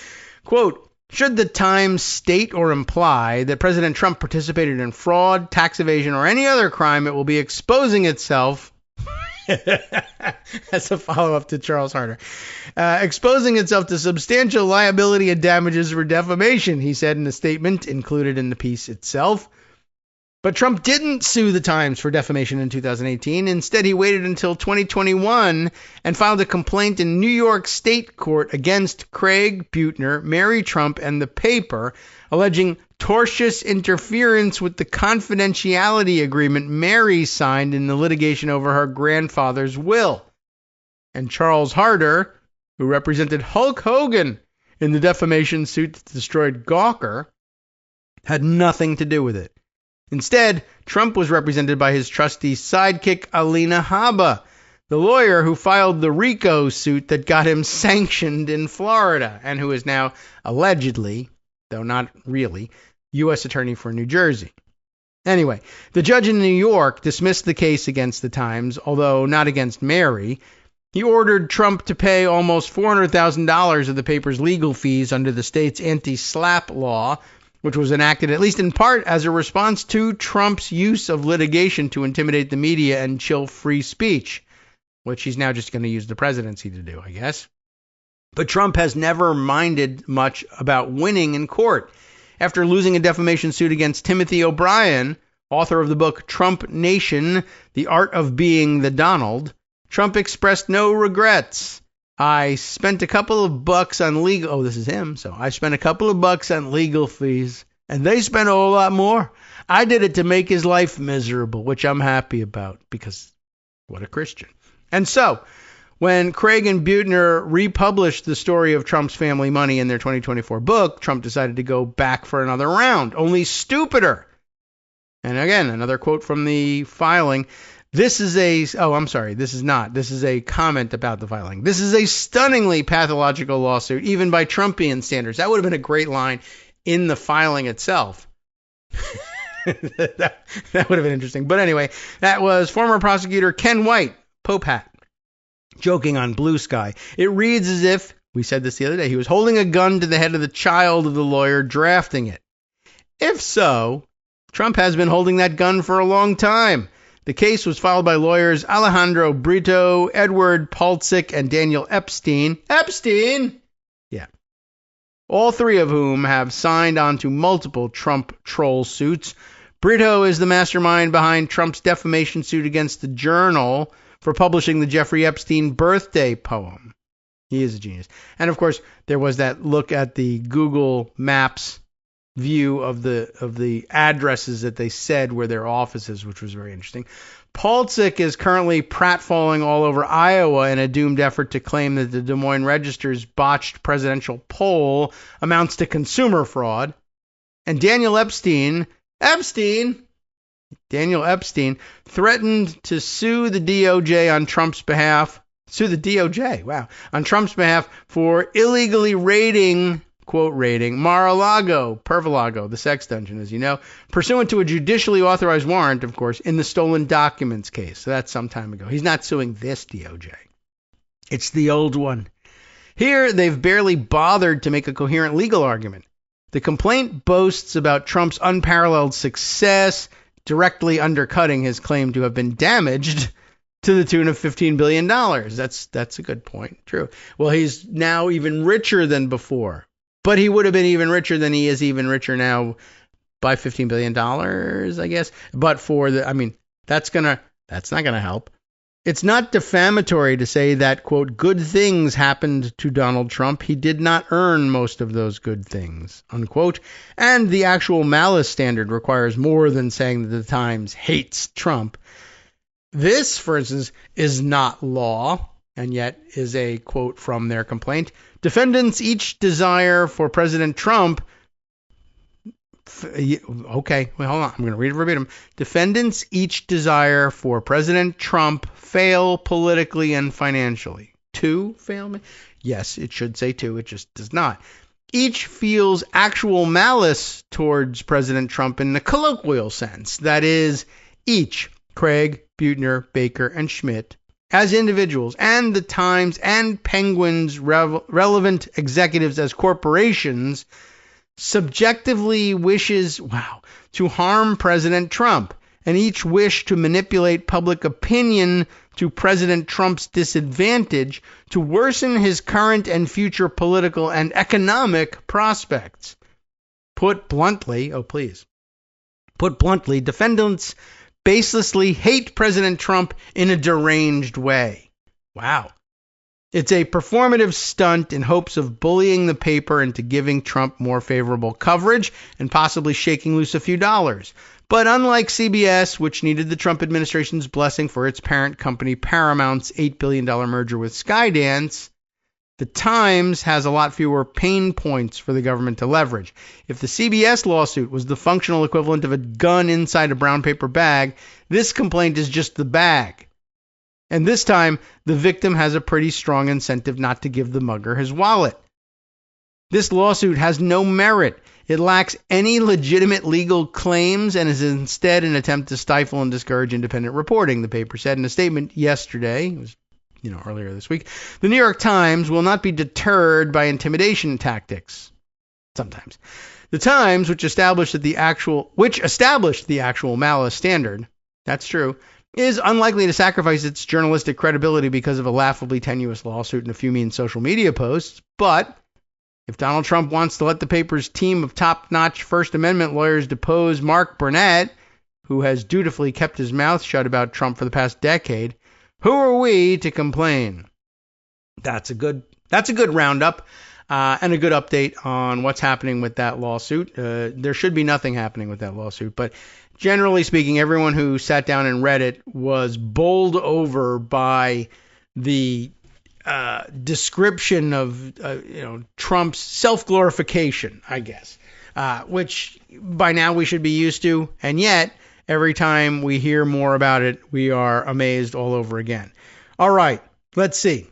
Speaker 2: Quote, should the Times state or imply that President Trump participated in fraud, tax evasion, or any other crime, it will be exposing itself. That's a follow-up to Charles Harder. Exposing itself to substantial liability and damages for defamation, he said in a statement included in the piece itself. But Trump didn't sue the Times for defamation in 2018. Instead, he waited until 2021 and filed a complaint in New York State Court against Craig, Buettner, Mary Trump, and the paper, alleging tortious interference with the confidentiality agreement Mary signed in the litigation over her grandfather's will. And Charles Harder, who represented Hulk Hogan in the defamation suit that destroyed Gawker, had nothing to do with it. Instead, Trump was represented by his trusty sidekick, Alina Habba, the lawyer who filed the RICO suit that got him sanctioned in Florida, and who is now allegedly, though not really, U.S. Attorney for New Jersey. Anyway, the judge in New York dismissed the case against the Times, although not against Mary. He ordered Trump to pay almost $400,000 of the paper's legal fees under the state's anti-SLAPP law, which was enacted at least in part as a response to Trump's use of litigation to intimidate the media and chill free speech, which he's now just going to use the presidency to do, I guess. But Trump has never minded much about winning in court. After losing a defamation suit against Timothy O'Brien, author of the book Trump Nation, The Art of Being the Donald, Trump expressed no regrets. I spent a couple of bucks on legal... Oh, this is him. So I spent a couple of bucks on legal fees, and they spent a whole lot more. I did it to make his life miserable, which I'm happy about, because what a Christian. And so, when Craig and Buettner republished the story of Trump's family money in their 2024 book, Trump decided to go back for another round, only stupider. And again, another quote from the filing. This is a comment about the filing. This is a stunningly pathological lawsuit, even by Trumpian standards. That would have been a great line in the filing itself. that would have been interesting. But anyway, that was former prosecutor Ken White, Pope hat, joking on Blue Sky. It reads as if, we said this the other day, he was holding a gun to the head of the child of the lawyer drafting it. If so, Trump has been holding that gun for a long time. The case was filed by lawyers Alejandro Brito, Edward Paltzik, and Daniel Epstein. Epstein? Yeah. All three of whom have signed on to multiple Trump troll suits. Brito is the mastermind behind Trump's defamation suit against the Journal for publishing the Jeffrey Epstein birthday poem. He is a genius. And of course, there was that look at the Google Maps view of the addresses that they said were their offices, which was very interesting. Paltzik is currently pratfalling all over Iowa in a doomed effort to claim that the Des Moines Register's botched presidential poll amounts to consumer fraud. And Daniel Epstein threatened to sue the DOJ on Trump's behalf. On Trump's behalf for illegally raiding, quote, raiding Mar-a-Lago, Pervalago, the sex dungeon, as you know, pursuant to a judicially authorized warrant, of course, in the stolen documents case. So that's some time ago. He's not suing this DOJ. It's the old one. Here, they've barely bothered to make a coherent legal argument. The complaint boasts about Trump's unparalleled success, directly undercutting his claim to have been damaged to the tune of $15 billion. That's a good point. True. Well, he's now even richer than before. But he would have been even richer than he is even richer now by $15 billion, I guess. But that's not going to help. It's not defamatory to say that, quote, good things happened to Donald Trump. He did not earn most of those good things, unquote. And the actual malice standard requires more than saying that the Times hates Trump. This, for instance, is not law, and yet is a quote from their complaint. Defendants each desire for President Trump. Okay, wait, hold on. I'm going to read it verbatim. Defendants each desire for President Trump fail politically and financially. To fail? Yes, it should say to. It just does not. Each feels actual malice towards President Trump in the colloquial sense. That is, each, Craig, Buettner, Baker, and Schmidt, as individuals, and the Times and Penguin's relevant executives as corporations, subjectively wishes, to harm President Trump, and each wish to manipulate public opinion to President Trump's disadvantage to worsen his current and future political and economic prospects. Put bluntly, defendants baselessly hate President Trump in a deranged way. Wow. It's a performative stunt in hopes of bullying the paper into giving Trump more favorable coverage and possibly shaking loose a few dollars. But unlike CBS, which needed the Trump administration's blessing for its parent company Paramount's $8 billion merger with Skydance, the Times has a lot fewer pain points for the government to leverage. If the CBS lawsuit was the functional equivalent of a gun inside a brown paper bag, this complaint is just the bag. And this time, the victim has a pretty strong incentive not to give the mugger his wallet. This lawsuit has no merit. It lacks any legitimate legal claims and is instead an attempt to stifle and discourage independent reporting, the paper said in a statement yesterday. It was earlier this week. The New York Times will not be deterred by intimidation tactics. Sometimes. The Times, which established the actual malice standard, that's true, is unlikely to sacrifice its journalistic credibility because of a laughably tenuous lawsuit and a few mean social media posts. But if Donald Trump wants to let the paper's team of top-notch First Amendment lawyers depose Mark Burnett, who has dutifully kept his mouth shut about Trump for the past decade, who are we to complain? That's a good roundup and a good update on what's happening with that lawsuit. There should be nothing happening with that lawsuit, but generally speaking, everyone who sat down and read it was bowled over by the description of Trump's self-glorification, I guess, which by now we should be used to, and yet every time we hear more about it, we are amazed all over again. All right, let's see.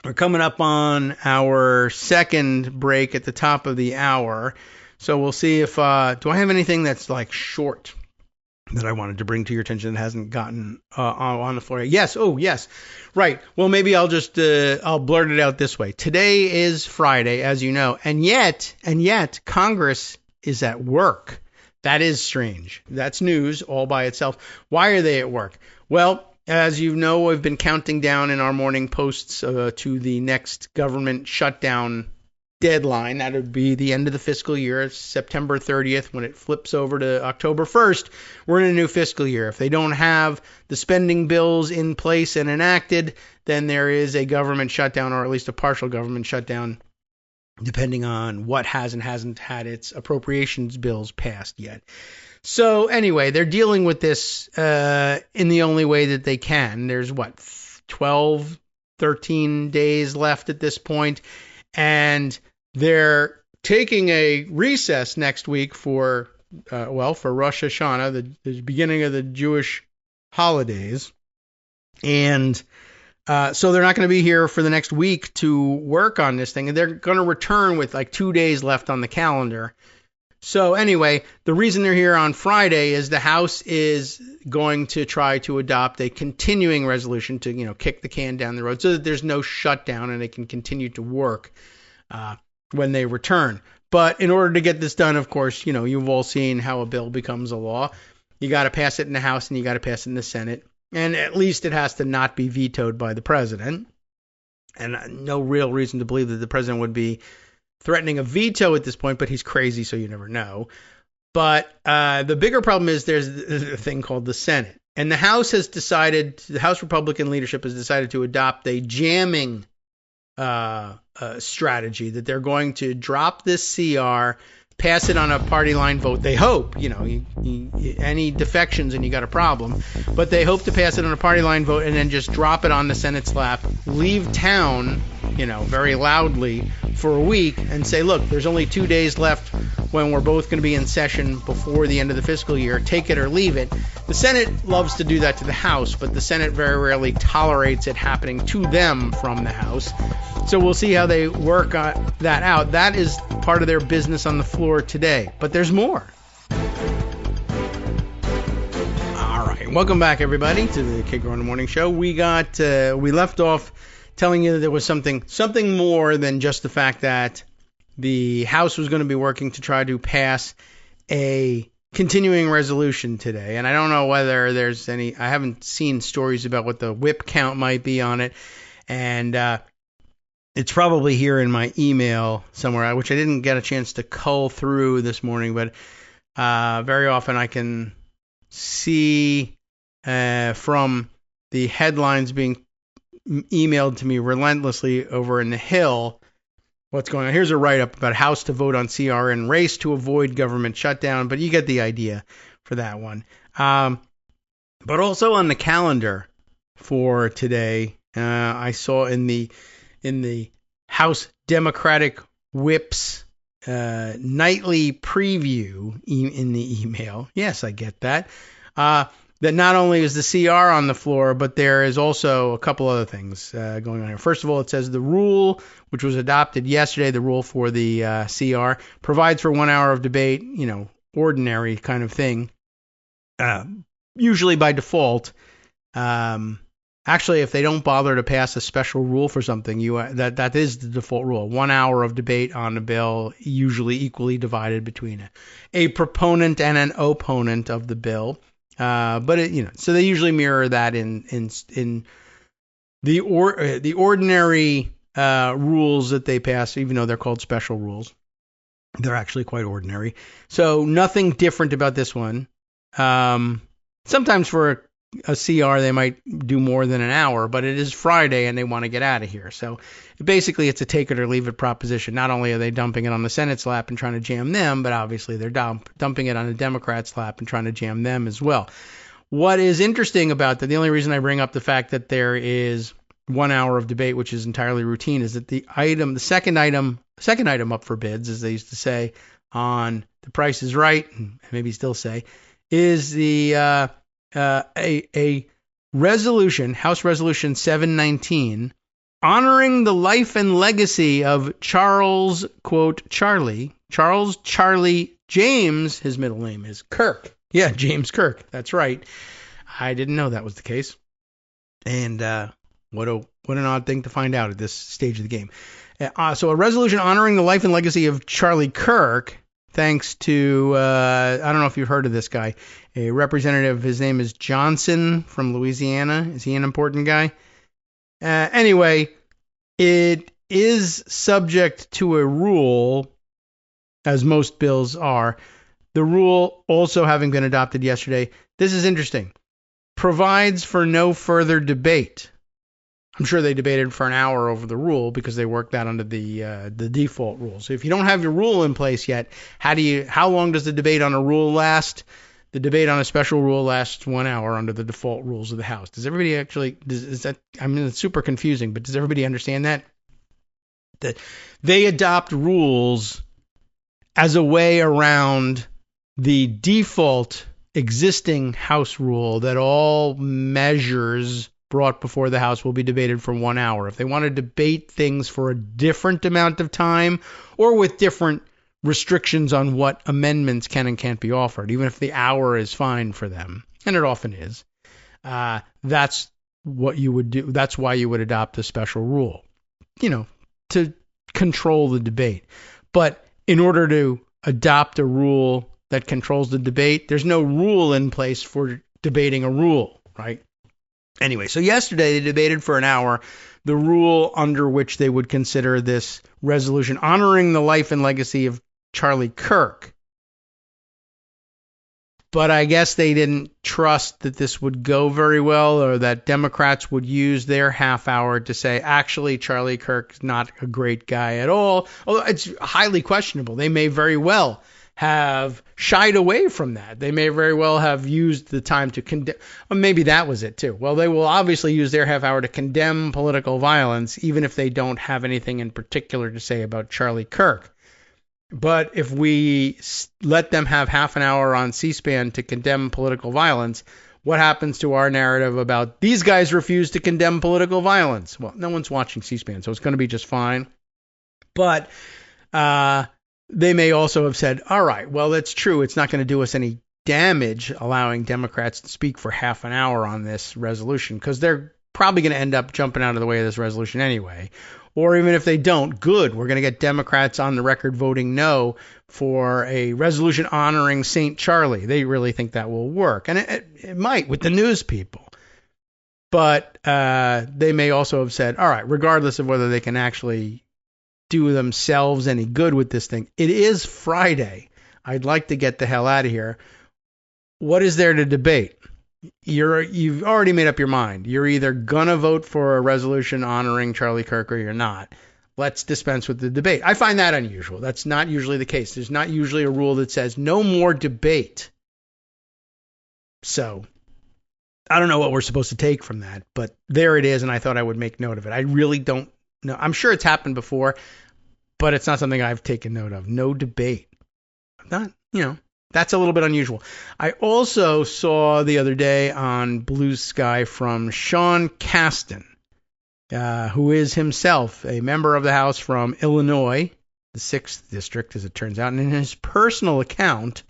Speaker 2: We're coming up on our second break at the top of the hour. So we'll see if, do I have anything that's like short that I wanted to bring to your attention that hasn't gotten on the floor yet? Yes. Oh, yes. Right. Well, maybe I'll just, I'll blurt it out this way. Today is Friday, as you know, and yet Congress is at work. That is strange. That's news all by itself. Why are they at work? Well, as you know, I've been counting down in our morning posts to the next government shutdown deadline. That would be the end of the fiscal year, September 30th. When it flips over to October 1st, we're in a new fiscal year. If they don't have the spending bills in place and enacted, then there is a government shutdown, or at least a partial government shutdown, depending on what has and hasn't had its appropriations bills passed yet. So anyway, they're dealing with this in the only way that they can. There's 12, 13 days left at this point, and they're taking a recess next week for Rosh Hashanah, the beginning of the Jewish holidays. And so they're not going to be here for the next week to work on this thing. And they're going to return with like 2 days left on the calendar. So anyway, the reason they're here on Friday is the House is going to try to adopt a continuing resolution to, kick the can down the road so that there's no shutdown and they can continue to work when they return. But in order to get this done, of course, you've all seen how a bill becomes a law. You got to pass it in the House and you got to pass it in the Senate. And at least it has to not be vetoed by the president. And no real reason to believe that the president would be threatening a veto at this point, but he's crazy, so you never know. But the bigger problem is there's a thing called the Senate. And the House the House Republican leadership has decided to adopt a jamming strategy, that they're going to drop this CR, pass it on a party line vote. They hope, any defections and you got a problem, but they hope to pass it on a party line vote and then just drop it on the Senate's lap, leave town, very loudly for a week and say, look, there's only 2 days left when we're both going to be in session before the end of the fiscal year. Take it or leave it. The Senate loves to do that to the House, but the Senate very rarely tolerates it happening to them from the House. So we'll see how they work that out. That is part of their business on the floor today. But there's more. All right. Welcome back, everybody, to the Kagro in the Morning Show. We left off telling you that there was something more than just the fact that the House was going to be working to try to pass a continuing resolution today. And I don't know whether there's I haven't seen stories about what the whip count might be on it. And it's probably here in my email somewhere, which I didn't get a chance to cull through this morning. But very often I can see from the headlines being emailed to me relentlessly over in the Hill what's going on. Here's a write-up about House to vote on CR and race to avoid government shutdown, but you get the idea for that one. But also on the calendar for today, I saw in the House Democratic Whip's nightly preview in the email. Yes, I get that. That not only is the CR on the floor, but there is also a couple other things going on here. First of all, it says the rule, which was adopted yesterday, the rule for the CR, provides for 1 hour of debate, ordinary kind of thing, usually by default. Actually, if they don't bother to pass a special rule for something, that is the default rule. 1 hour of debate on a bill, usually equally divided between a proponent and an opponent of the bill. But so they usually mirror that in the ordinary rules that they pass, even though they're called special rules. They're actually quite ordinary. So nothing different about this one. Sometimes for a CR, they might do more than an hour, but it is Friday and they want to get out of here. So basically it's a take it or leave it proposition. Not only are they dumping it on the Senate's lap and trying to jam them, but obviously they're dumping it on the Democrats' lap and trying to jam them as well. What is interesting about that, the only reason I bring up the fact that there is 1 hour of debate, which is entirely routine, is that the second item up for bids, as they used to say on The Price is Right, and maybe still say, is the a resolution, House Resolution 719, honoring the life and legacy of Charles, quote, Charlie Charles Charlie James, his middle name is Kirk. Yeah, James Kirk. That's right. I didn't know that was the case. And what an odd thing to find out at this stage of the game. So a resolution honoring the life and legacy of Charlie Kirk, thanks to, I don't know if you've heard of this guy, a representative, his name is Johnson from Louisiana. Is he an important guy? Anyway, it is subject to a rule, as most bills are. The rule also having been adopted yesterday. This is interesting. Provides for no further debate. I'm sure they debated for an hour over the rule because they worked that under the default rule. So if you don't have your rule in place yet, how long does the debate on a rule last? The debate on a special rule lasts 1 hour under the default rules of the House. Does everybody actually, it's super confusing, but does everybody understand that? That they adopt rules as a way around the default existing House rule that all measures brought before the House will be debated for 1 hour. If they want to debate things for a different amount of time or with different restrictions on what amendments can and can't be offered, even if the hour is fine for them, and it often is, that's what you would do. That's why you would adopt a special rule, to control the debate. But in order to adopt a rule that controls the debate, there's no rule in place for debating a rule, right? Anyway, so yesterday they debated for an hour the rule under which they would consider this resolution honoring the life and legacy of Charlie Kirk. But I guess they didn't trust that this would go very well, or that Democrats would use their half hour to say, actually, Charlie Kirk's not a great guy at all. Although it's highly questionable. They may very well have shied away from that. They may very well have used the time to condemn. Or maybe that was it too. Well, they will obviously use their half hour to condemn political violence, even if they don't have anything in particular to say about Charlie Kirk. But if we let them have half an hour on C-SPAN to condemn political violence, what happens to our narrative about these guys refuse to condemn political violence? Well, no one's watching C-SPAN, so it's going to be just fine. But they may also have said, all right, well, that's true. It's not going to do us any damage allowing Democrats to speak for half an hour on this resolution, because they're probably going to end up jumping out of the way of this resolution anyway. Or even if they don't, good. We're going to get Democrats on the record voting no for a resolution honoring St. Charlie. They really think that will work. And it might with the news people. But they may also have said, all right, regardless of whether they can actually do themselves any good with this thing, it is Friday. I'd like to get the hell out of here. What is there to debate? You've already made up your mind. You're either gonna vote for a resolution honoring Charlie Kirk or you're not. Let's dispense with the debate. I find that unusual. That's not usually the case. There's not usually a rule that says no more debate. So I don't know what we're supposed to take from that, but there it is, and I thought I would make note of it. I really don't know. I'm sure it's happened before, but it's not something I've taken note of. No debate. Not, that's a little bit unusual. I also saw the other day on Blue Sky from Sean Casten, who is himself a member of the House from Illinois, the 6th district, as it turns out. And in his personal account,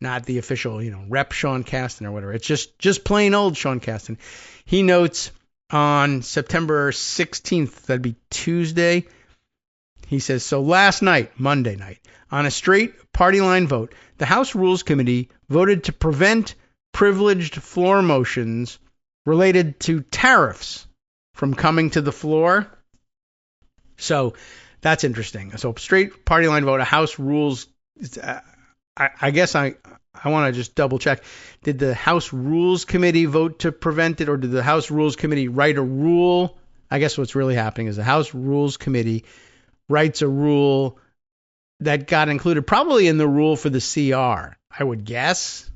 Speaker 2: not the official, Rep Sean Casten or whatever, it's just plain old Sean Casten. He notes on September 16th, that'd be Tuesday, he says, so last night, Monday night, on a straight party line vote, the House Rules Committee voted to prevent privileged floor motions related to tariffs from coming to the floor. So that's interesting. So straight party line vote, a House Rules. I guess I want to just double check. Did the House Rules Committee vote to prevent it, or did the House Rules Committee write a rule? I guess what's really happening is the House Rules Committee writes a rule that got included probably in the rule for the CR, I would guess,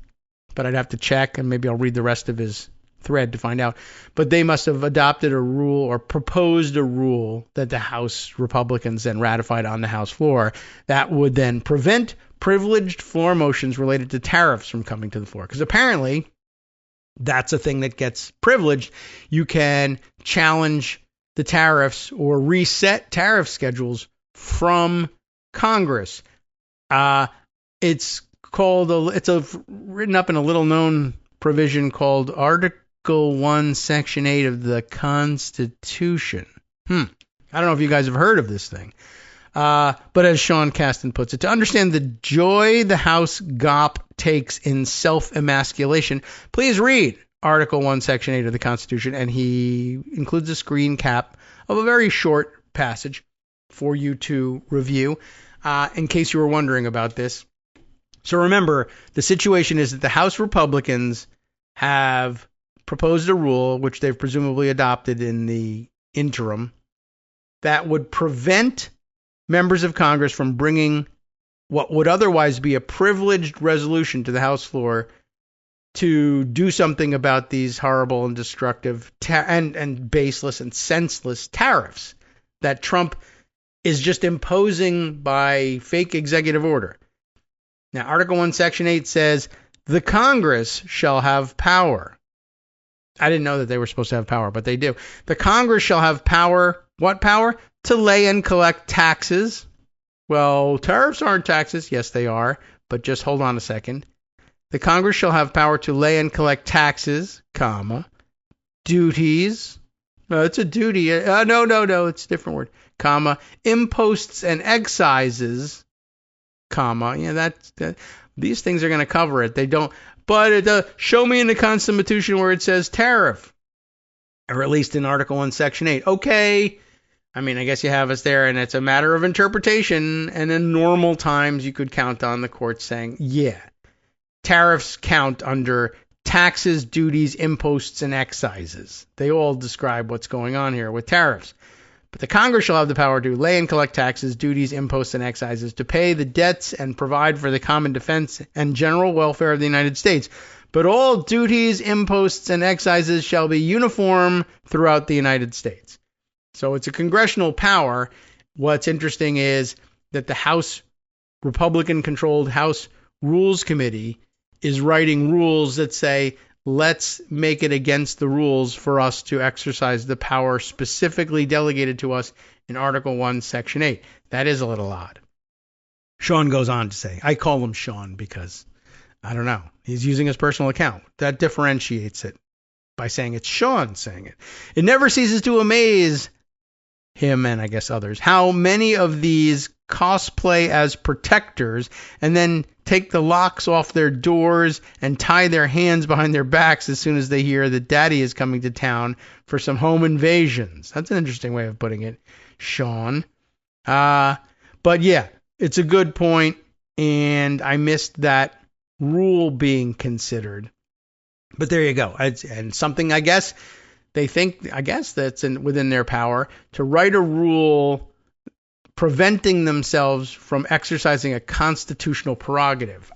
Speaker 2: but I'd have to check, and maybe I'll read the rest of his thread to find out. But they must have adopted a rule or proposed a rule that the House Republicans then ratified on the House floor that would then prevent privileged floor motions related to tariffs from coming to the floor. Because apparently that's a thing that gets privileged. You can challenge the tariffs or reset tariff schedules from Congress. It's written up in a little known provision called Article 1, Section 8 of the Constitution. I don't know if you guys have heard of this thing. But as Sean Caston puts it, to understand the joy the House GOP takes in self-emasculation, please read Article 1, Section 8 of the Constitution, and he includes a screen cap of a very short passage for you to review, in case you were wondering about this. So remember, the situation is that the House Republicans have proposed a rule, which they've presumably adopted in the interim, that would prevent members of Congress from bringing what would otherwise be a privileged resolution to the House floor to do something about these horrible and destructive and baseless and senseless tariffs that Trump is just imposing by fake executive order. Now, Article 1, Section 8 says, the Congress shall have power. I didn't know that they were supposed to have power, but they do. The Congress shall have power. What power? To lay and collect taxes. Well, tariffs aren't taxes. Yes, they are. But just hold on a second. The Congress shall have power to lay and collect taxes, comma, duties. It's a duty. No. It's a different word. Comma, imposts and excises, comma. Yeah, these things are going to cover it. They don't. But show me in the Constitution where it says tariff, or at least in Article 1, Section 8. Okay. I mean, I guess you have us there, and it's a matter of interpretation. And in normal times, you could count on the court saying, yeah, tariffs count under taxes, duties, imposts, and excises. They all describe what's going on here with tariffs. But the Congress shall have the power to lay and collect taxes, duties, imposts, and excises, to pay the debts and provide for the common defense and general welfare of the United States. But all duties, imposts, and excises shall be uniform throughout the United States. So it's a congressional power. What's interesting is that the House, Republican-controlled House Rules Committee, is writing rules that say, let's make it against the rules for us to exercise the power specifically delegated to us in Article 1, Section 8. That is a little odd. Sean goes on to say, I call him Sean because, I don't know, he's using his personal account. That differentiates it by saying it's Sean saying it. It never ceases to amaze him and I guess others how many of these cosplay as protectors and then take the locks off their doors and tie their hands behind their backs as soon as they hear that daddy is coming to town for some home invasions. That's an interesting way of putting it, Sean. But yeah, it's a good point, and I missed that rule being considered. But there you go. And something I guess they think, that's within their power to write a rule preventing themselves from exercising a constitutional prerogative.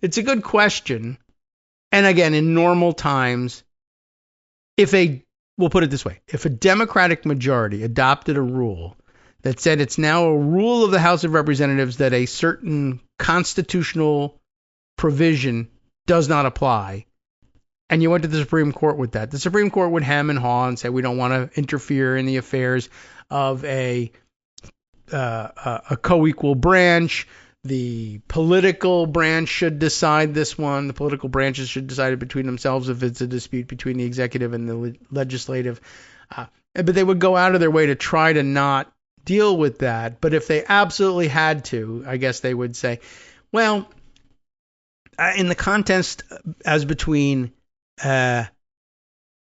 Speaker 2: It's a good question. And again, in normal times, we'll put it this way, if a Democratic majority adopted a rule that said it's now a rule of the House of Representatives that a certain constitutional provision does not apply, and you went to the Supreme Court with that, the Supreme Court would hem and haw and say we don't want to interfere in the affairs of a co-equal branch. The political branch should decide this one. The political branches should decide it between themselves if it's a dispute between the executive and the legislative. But they would go out of their way to try to not deal with that. But if they absolutely had to, I guess they would say, well, in the contest as between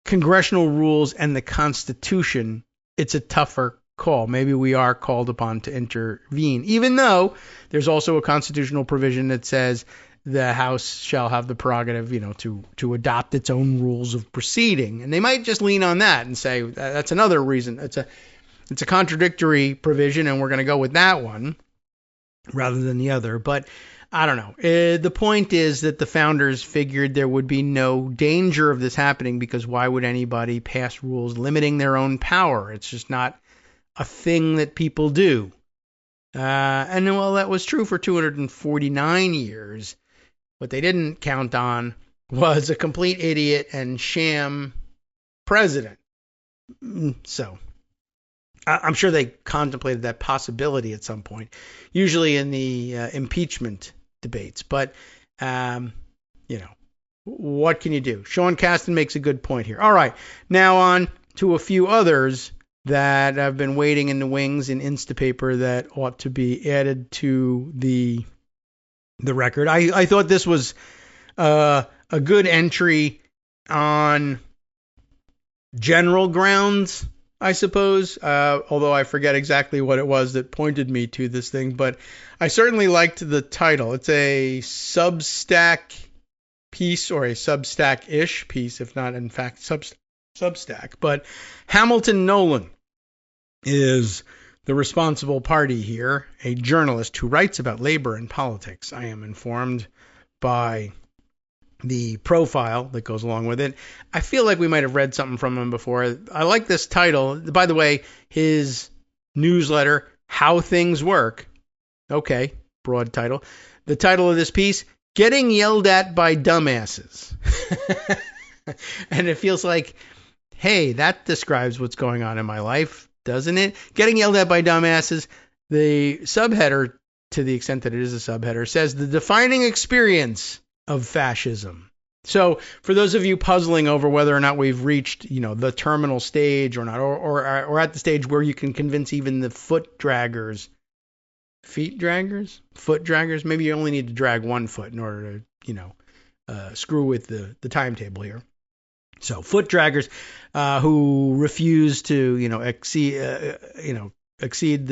Speaker 2: congressional rules and the Constitution, it's a tougher call. Maybe we are called upon to intervene, even though there's also a constitutional provision that says the House shall have the prerogative, to adopt its own rules of proceeding. And they might just lean on that and say that's another reason. It's a contradictory provision, and we're going to go with that one rather than the other. But I don't know. The point is that the founders figured there would be no danger of this happening because why would anybody pass rules limiting their own power? It's just not a thing that people do. And well, that was true for 249 years. What they didn't count on was a complete idiot and sham president. So I'm sure they contemplated that possibility at some point, usually in the impeachment debates. But, what can you do? Sean Casten makes a good point here. All right, now on to a few others that have been waiting in the wings in Instapaper that ought to be added to the record. I thought this was a good entry on general grounds, I suppose, although I forget exactly what it was that pointed me to this thing, but I certainly liked the title. It's a Substack piece, or a Substack-ish piece, if not, in fact, Substack. But Hamilton Nolan is the responsible party here, a journalist who writes about labor and politics. I am informed by the profile that goes along with it. I feel like we might have read something from him before. I like this title. By the way, his newsletter, How Things Work. Okay, broad title. The title of this piece, Getting Yelled At by Dumbasses. And it feels like, hey, that describes what's going on in my life, doesn't it? Getting yelled at by dumbasses. The subheader, to the extent that it is a subheader, says the defining experience of fascism. So for those of you puzzling over whether or not we've reached, the terminal stage or not, or at the stage where you can convince even the foot draggers, maybe you only need to drag one foot in order to, screw with the timetable here. So foot draggers who refuse to, exceed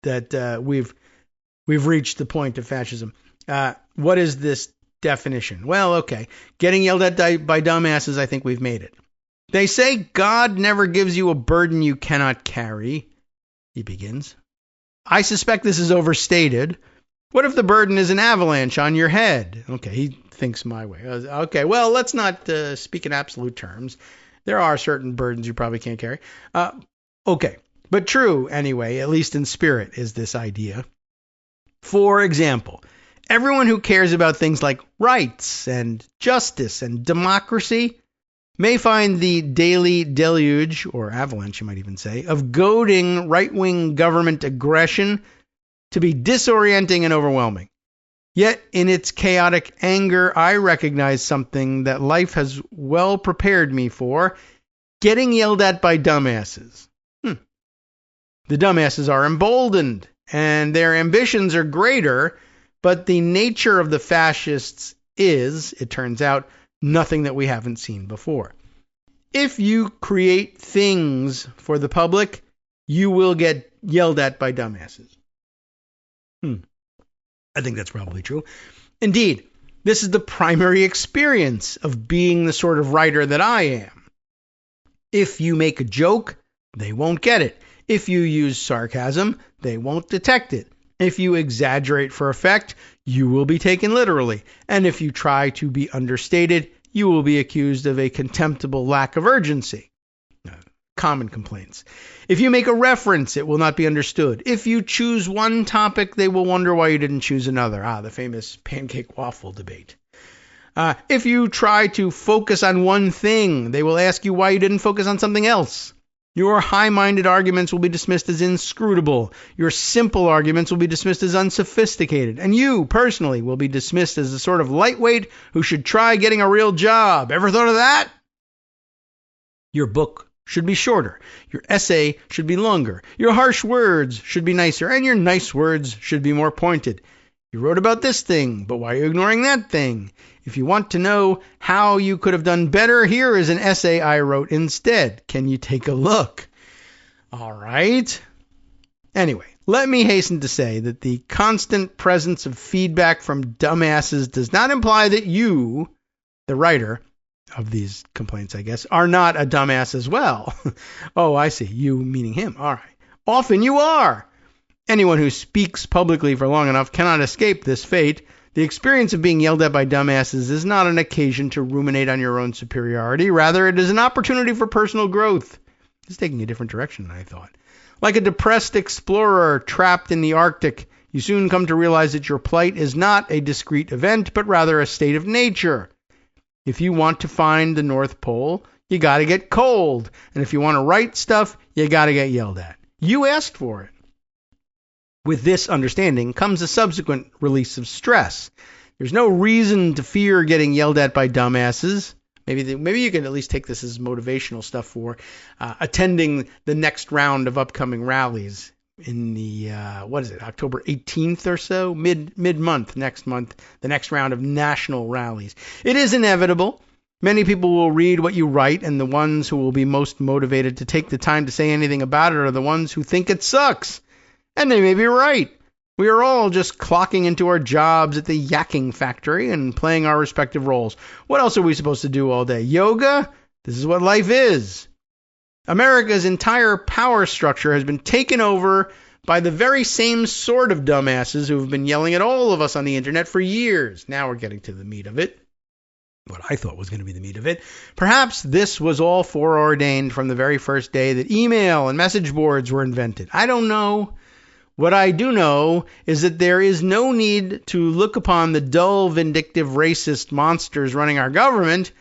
Speaker 2: that we've reached the point of fascism. What is this definition? Well, okay. Getting yelled at by dumbasses, I think we've made it. They say God never gives you a burden you cannot carry, he begins. I suspect this is overstated. What if the burden is an avalanche on your head? Okay, he thinks my way. Okay, well, let's not speak in absolute terms. There are certain burdens you probably can't carry. Okay, but true anyway, at least in spirit, is this idea. For example, everyone who cares about things like rights and justice and democracy may find the daily deluge, or avalanche you might even say, of goading right-wing government aggression to be disorienting and overwhelming. Yet in its chaotic anger, I recognize something that life has well prepared me for, getting yelled at by dumbasses. The dumbasses are emboldened, and their ambitions are greater, but the nature of the fascists is, it turns out, nothing that we haven't seen before. If you create things for the public, you will get yelled at by dumbasses. I think that's probably true. Indeed, this is the primary experience of being the sort of writer that I am. If you make a joke, they won't get it. If you use sarcasm, they won't detect it. If you exaggerate for effect, you will be taken literally. And if you try to be understated, you will be accused of a contemptible lack of urgency. Common complaints. If you make a reference, it will not be understood. If you choose one topic, they will wonder why you didn't choose another. The famous pancake waffle debate. If you try to focus on one thing, they will ask you why you didn't focus on something else. Your high-minded arguments will be dismissed as inscrutable. Your simple arguments will be dismissed as unsophisticated. And you, personally, will be dismissed as the sort of lightweight who should try getting a real job. Ever thought of that? Your book should be shorter. Your essay should be longer. Your harsh words should be nicer. And your nice words should be more pointed. You wrote about this thing, but why are you ignoring that thing? If you want to know how you could have done better, here is an essay I wrote instead. Can you take a look? All right. Anyway, let me hasten to say that the constant presence of feedback from dumbasses does not imply that you, the writer of these complaints, I guess, are not a dumbass as well. Oh, I see. You meaning him. All right. Often you are. Anyone who speaks publicly for long enough cannot escape this fate. The experience of being yelled at by dumbasses is not an occasion to ruminate on your own superiority. Rather, it is an opportunity for personal growth. It's taking a different direction than I thought. Like a depressed explorer trapped in the Arctic, you soon come to realize that your plight is not a discrete event, but rather a state of nature. If you want to find the North Pole, you got to get cold. And if you want to write stuff, you got to get yelled at. You asked for it. With this understanding comes a subsequent release of stress. There's no reason to fear getting yelled at by dumbasses. Maybe you can at least take this as motivational stuff for attending the next round of upcoming rallies in the, October 18th or so? Mid-month, next month, the next round of national rallies. It is inevitable. Many people will read what you write, and the ones who will be most motivated to take the time to say anything about it are the ones who think it sucks. And they may be right. We are all just clocking into our jobs at the yakking factory and playing our respective roles. What else are we supposed to do all day? Yoga? This is what life is. America's entire power structure has been taken over by the very same sort of dumbasses who have been yelling at all of us on the internet for years. Now we're getting to the meat of it. What I thought was going to be the meat of it. Perhaps this was all foreordained from the very first day that email and message boards were invented. I don't know. What I do know is that there is no need to look upon the dull, vindictive, racist monsters running our government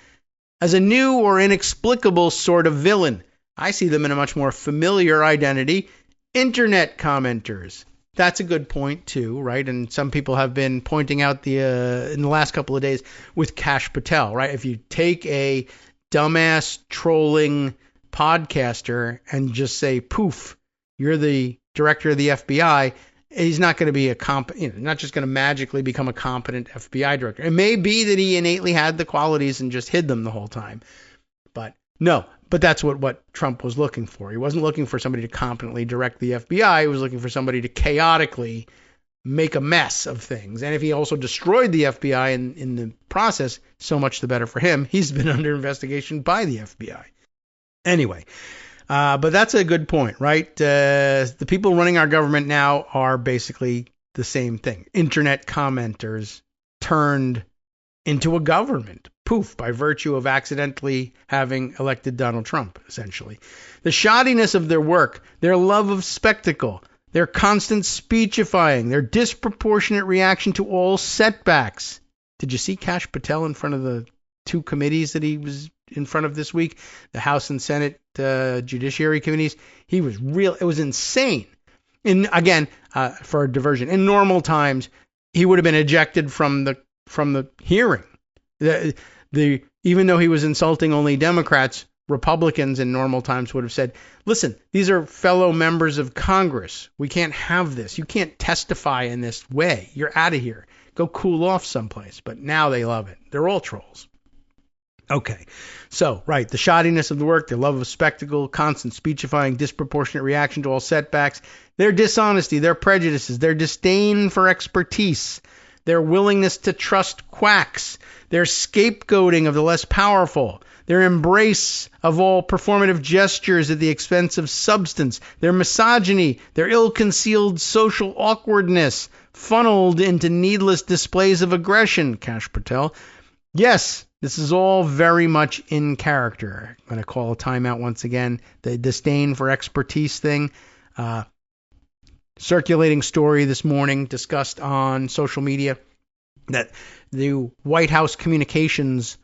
Speaker 2: as a new or inexplicable sort of villain. I see them in a much more familiar identity, internet commenters. That's a good point, too, right? And some people have been pointing out in the last couple of days with Kash Patel, right? If you take a dumbass trolling podcaster and just say, poof, you're the director of the FBI, he's not going to be not just going to magically become a competent FBI director. It may be that he innately had the qualities and just hid them the whole time. But that's what Trump was looking for. He wasn't looking for somebody to competently direct the FBI. He was looking for somebody to chaotically make a mess of things. And if he also destroyed the FBI in the process, so much the better for him. He's been under investigation by the FBI. Anyway, but that's a good point, right? The people running our government now are basically the same thing. Internet commenters turned into a government. Poof, by virtue of accidentally having elected Donald Trump, essentially. The shoddiness of their work, their love of spectacle, their constant speechifying, their disproportionate reaction to all setbacks. Did you see Kash Patel in front of the two committees that he was in front of this week? The House and Senate Judiciary Committees. He was it was insane. For a diversion, in normal times, he would have been ejected from the hearing. Even though he was insulting only Democrats, Republicans in normal times would have said, listen, these are fellow members of Congress. We can't have this. You can't testify in this way. You're out of here. Go cool off someplace. But now they love it. They're all trolls. Okay. So, right, the shoddiness of the work, their love of spectacle, constant speechifying, disproportionate reaction to all setbacks, their dishonesty, their prejudices, their disdain for expertise, their willingness to trust quacks, their scapegoating of the less powerful, their embrace of all performative gestures at the expense of substance, their misogyny, their ill-concealed social awkwardness, funneled into needless displays of aggression, Kash Patel. Yes, this is all very much in character. I'm going to call a timeout once again. The disdain for expertise thing. Circulating story this morning discussed on social media that the White House communications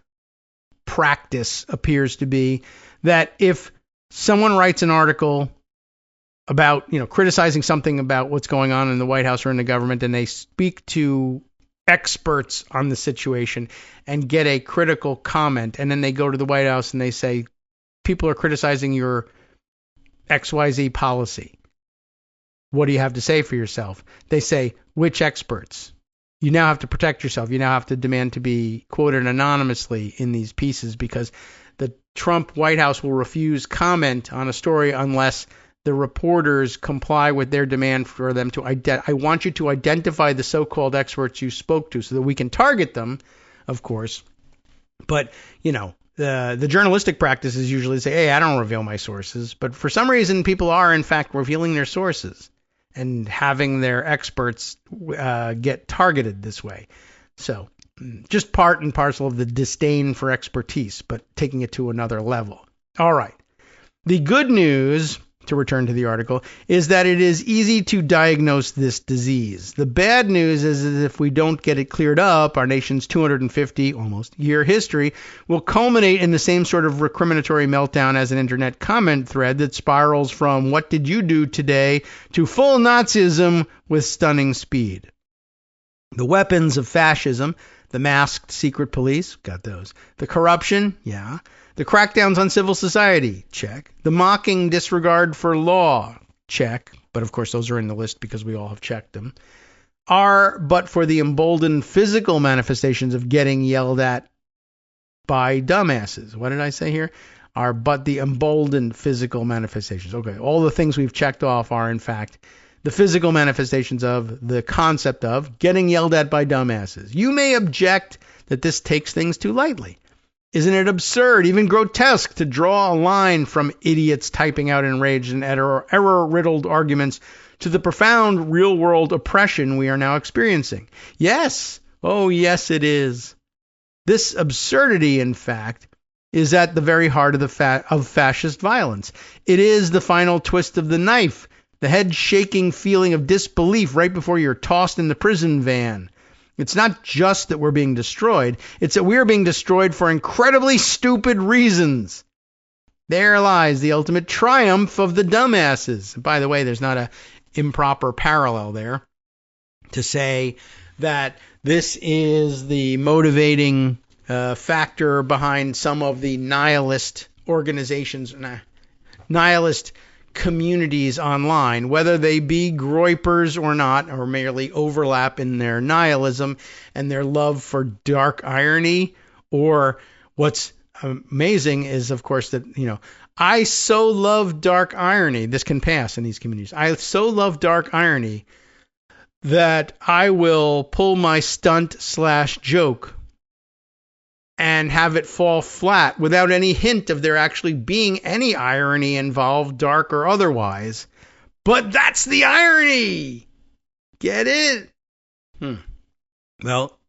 Speaker 2: practice appears to be that if someone writes an article about, criticizing something about what's going on in the White House or in the government, and they speak to experts on the situation and get a critical comment, and then they go to the White House and they say, people are criticizing your XYZ policy. What do you have to say for yourself? They say, which experts? You now have to protect yourself. You now have to demand to be quoted anonymously in these pieces because the Trump White House will refuse comment on a story unless the reporters comply with their demand for them to I want you to identify the so-called experts you spoke to so that we can target them, of course. But, the journalistic practice is usually say, hey, I don't reveal my sources. But for some reason, people are, in fact, revealing their sources and having their experts get targeted this way. So just part and parcel of the disdain for expertise, but taking it to another level. All right. The good news to return to the article, is that it is easy to diagnose this disease. The bad news is that if we don't get it cleared up, our nation's 250 almost year history will culminate in the same sort of recriminatory meltdown as an internet comment thread that spirals from "what did you do today" to full Nazism with stunning speed. The weapons of fascism, the masked secret police, got those. The corruption, yeah. The crackdowns on civil society, check. The mocking disregard for law, check. But of course, those are in the list because we all have checked them. Are but for the emboldened physical manifestations of getting yelled at by dumbasses. What did I say here? Are but the emboldened physical manifestations. Okay, all the things we've checked off are, in fact, the physical manifestations of the concept of getting yelled at by dumbasses. You may object that this takes things too lightly. Isn't it absurd, even grotesque, to draw a line from idiots typing out enraged and error-riddled arguments to the profound real-world oppression we are now experiencing? Yes. Oh, yes, it is. This absurdity, in fact, is at the very heart of fascist violence. It is the final twist of the knife, the head-shaking feeling of disbelief right before you're tossed in the prison van. It's not just that we're being destroyed. It's that we're being destroyed for incredibly stupid reasons. There lies the ultimate triumph of the dumbasses. And by the way, there's not an improper parallel there to say that this is the motivating factor behind some of the nihilist organizations, nihilist communities online, whether they be groypers or not, or merely overlap in their nihilism and their love for dark irony. Or what's amazing is, of course, that, I so love dark irony. This can pass in these communities. I so love dark irony that I will pull my stunt/joke and have it fall flat without any hint of there actually being any irony involved, dark or otherwise. But that's the irony! Get it? Well,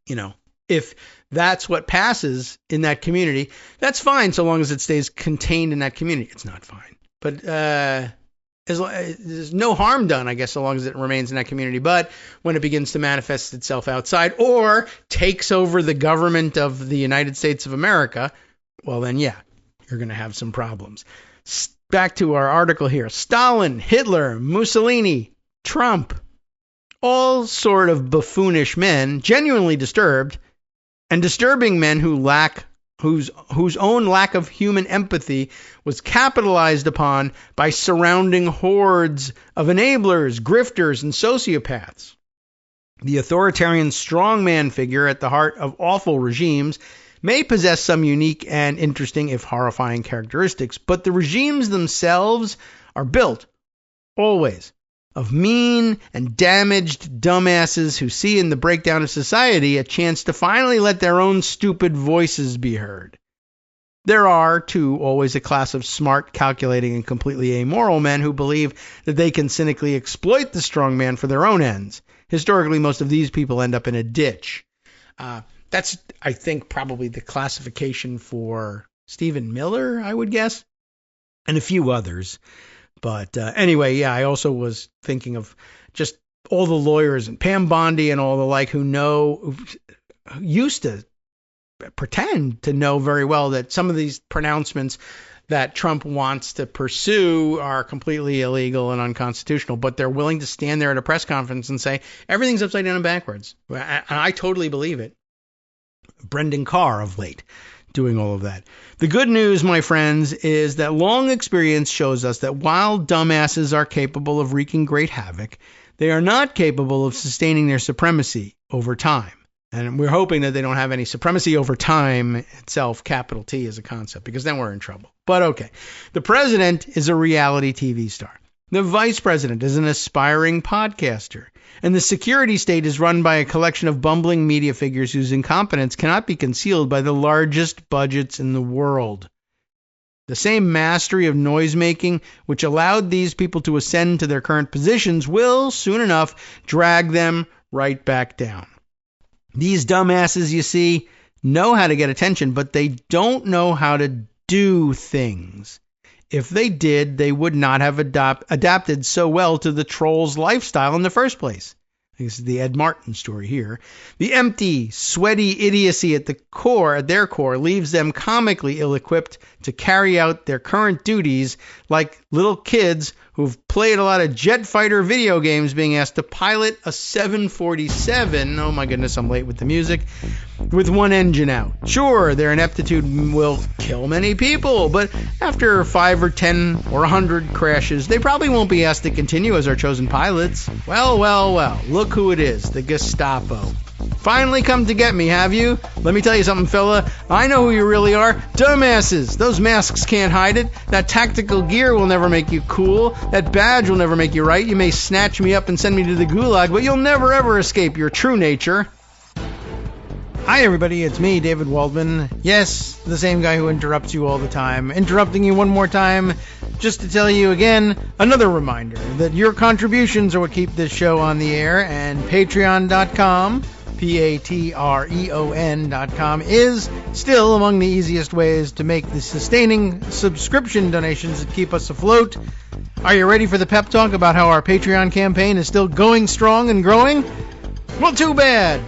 Speaker 2: if that's what passes in that community, that's fine so long as it stays contained in that community. It's not fine. But there's no harm done, I guess, so long as it remains in that community. But when it begins to manifest itself outside or takes over the government of the United States of America, well, then, yeah, you're going to have some problems. Back to our article here. Stalin, Hitler, Mussolini, Trump, all sort of buffoonish men, genuinely disturbed, and disturbing men whose own lack of human empathy was capitalized upon by surrounding hordes of enablers, grifters, and sociopaths. The authoritarian strongman figure at the heart of awful regimes may possess some unique and interesting, if horrifying, characteristics, but the regimes themselves are built, always, of mean and damaged dumbasses who see in the breakdown of society a chance to finally let their own stupid voices be heard. There are, too, always a class of smart, calculating, and completely amoral men who believe that they can cynically exploit the strong man for their own ends. Historically, most of these people end up in a ditch. That's, I think, probably the classification for Stephen Miller, I would guess, and a few others. But anyway, yeah, I also was thinking of just all the lawyers and Pam Bondi and all the like who used to pretend to know very well that some of these pronouncements that Trump wants to pursue are completely illegal and unconstitutional, but they're willing to stand there at a press conference and say everything's upside down and backwards. And I totally believe it. Brendan Carr of late doing all of that. The good news, my friends, is that long experience shows us that while dumbasses are capable of wreaking great havoc, they are not capable of sustaining their supremacy over time. And we're hoping that they don't have any supremacy over time itself, capital T as a concept, because then we're in trouble. But okay. The president is a reality TV star. The vice president is an aspiring podcaster. And the security state is run by a collection of bumbling media figures whose incompetence cannot be concealed by the largest budgets in the world. The same mastery of noise-making which allowed these people to ascend to their current positions will, soon enough, drag them right back down. These dumbasses, you see, know how to get attention, but they don't know how to do things. If they did, they would not have adapted so well to the trolls' lifestyle in the first place. This is the Ed Martin story here. The empty, sweaty idiocy at their core, leaves them comically ill-equipped to carry out their current duties like little kids who've played a lot of jet fighter video games being asked to pilot a 747. Oh my goodness, I'm late with the music. With one engine out. Sure, their ineptitude will kill many people, but after 5 or 10 or 100 crashes, they probably won't be asked to continue as our chosen pilots. Well, look who it is, the Gestapo. Finally come to get me, have you? Let me tell you something, fella. I know who you really are. Dumbasses. Those masks can't hide it. That tactical gear will never make you cool. That badge will never make you right. You may snatch me up and send me to the gulag, but you'll never ever escape your true nature. Hi everybody, it's me, David Waldman. Yes, the same guy who interrupts you all the time. Interrupting you one more time, just to tell you again, another reminder that your contributions are what keep this show on the air, and patreon.com, patreon.com, is still among the easiest ways to make the sustaining subscription donations that keep us afloat. Are you ready for the pep talk about how our Patreon campaign is still going strong and growing? Well, too bad.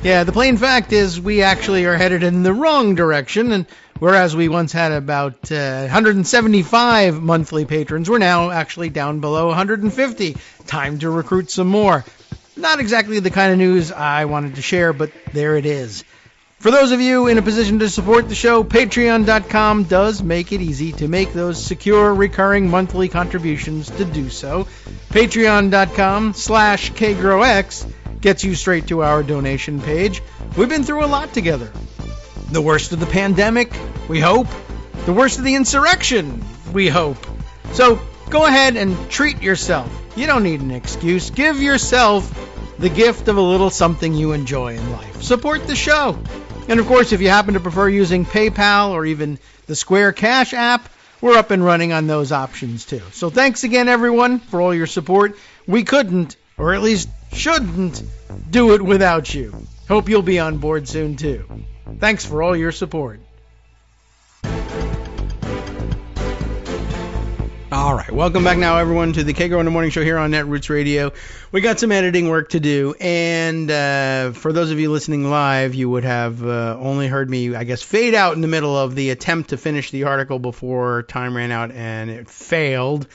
Speaker 2: Yeah, the plain fact is we actually are headed in the wrong direction, and whereas we once had about 175 monthly patrons, we're now actually down below 150. Time to recruit some more. Not exactly the kind of news I wanted to share, but there it is. For those of you in a position to support the show, patreon.com does make it easy to make those secure, recurring monthly contributions to do so. Patreon.com/KagroX gets you straight to our donation page. We've been through a lot together. The worst of the pandemic, we hope. The worst of the insurrection, we hope. So go ahead and treat yourself. You don't need an excuse. Give yourself the gift of a little something you enjoy in life. Support the show. And of course, if you happen to prefer using PayPal or even the Square Cash app, we're up and running on those options too. So thanks again, everyone, for all your support. We couldn't, or at least shouldn't, do it without you. Hope you'll be on board soon too. Thanks for all your support. All right, welcome back now, everyone, to the Kagro in the Morning Show here on Netroots Radio. We got some editing work to do, and for those of you listening live, you would have only heard me, I guess, fade out in the middle of the attempt to finish the article before time ran out, and it failed.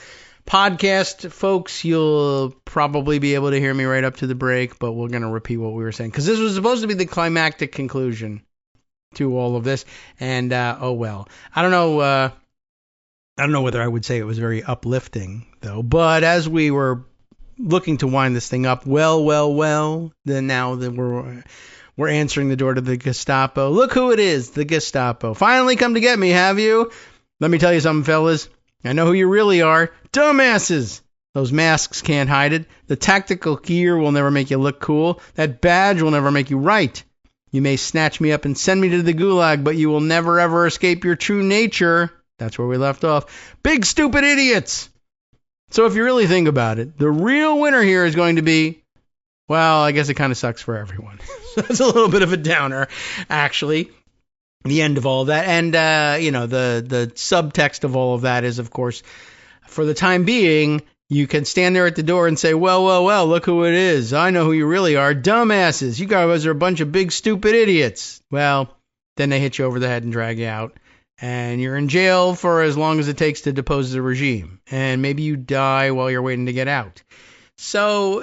Speaker 2: Podcast folks, you'll probably be able to hear me right up to the break, but we're going to repeat what we were saying, because this was supposed to be the climactic conclusion to all of this, and oh well. I don't know whether I would say it was very uplifting, though, but as we were looking to wind this thing up, then now that we're answering the door to the Gestapo. Look who it is, the Gestapo. Finally come to get me, have you? Let me tell you something, fellas. I know who you really are. Dumbasses. Those masks can't hide it. The tactical gear will never make you look cool. That badge will never make you right. You may snatch me up and send me to the gulag, but you will never ever escape your true nature. That's where we left off. Big stupid idiots. So if you really think about it, the real winner here is going to be, well, I guess it kind of sucks for everyone. That's a little bit of a downer, actually. The end of all of that. And, the subtext of all of that is, of course, for the time being, you can stand there at the door and say, well, look who it is. I know who you really are. Dumbasses. You guys are a bunch of big, stupid idiots. Well, then they hit you over the head and drag you out. And you're in jail for as long as it takes to depose the regime. And maybe you die while you're waiting to get out. So,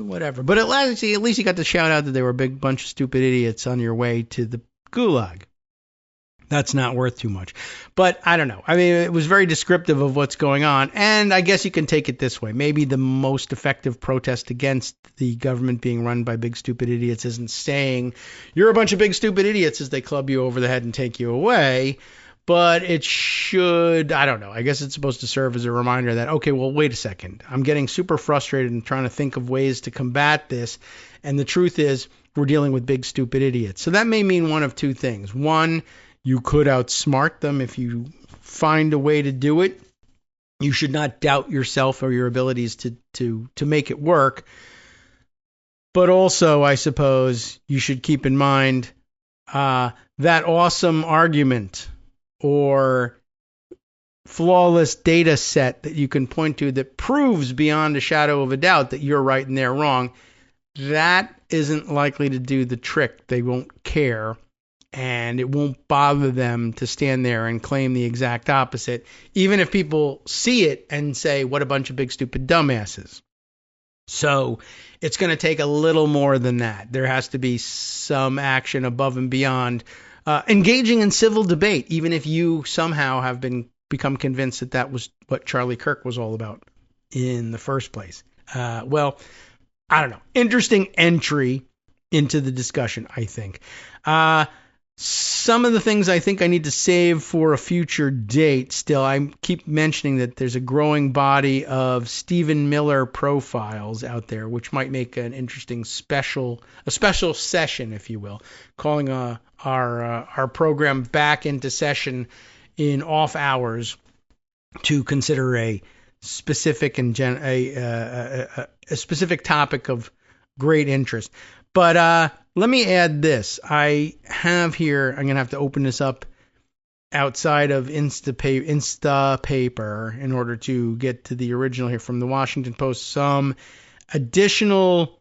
Speaker 2: whatever. But at least you got to shout out that they were a big bunch of stupid idiots on your way to the gulag. That's not worth too much. But I don't know. I mean, it was very descriptive of what's going on. And I guess you can take it this way. Maybe the most effective protest against the government being run by big stupid idiots isn't saying you're a bunch of big stupid idiots as they club you over the head and take you away. But it should, I don't know. I guess it's supposed to serve as a reminder that, okay, well, wait a second. I'm getting super frustrated and trying to think of ways to combat this. And the truth is, we're dealing with big stupid idiots. So that may mean one of two things. One, you could outsmart them if you find a way to do it. You should not doubt yourself or your abilities to make it work. But also, I suppose, you should keep in mind that awesome argument or flawless data set that you can point to that proves beyond a shadow of a doubt that you're right and they're wrong, that isn't likely to do the trick. They won't care, and it won't bother them to stand there and claim the exact opposite, even if people see it and say, what a bunch of big stupid dumbasses. So it's going to take a little more than that. There has to be some action above and beyond engaging in civil debate, even if you somehow have become convinced that that was what Charlie Kirk was all about in the first place. Well, I don't know. Interesting entry into the discussion, I think. Some of the things I think I need to save for a future date still. I keep mentioning that there's a growing body of Stephen Miller profiles out there, which might make an interesting special session, if you will, calling our program back into session in off hours to consider a specific and a specific topic of great interest. But let me add this. I have here, I'm going to have to open this up outside of Instapaper in order to get to the original here from the Washington Post, some additional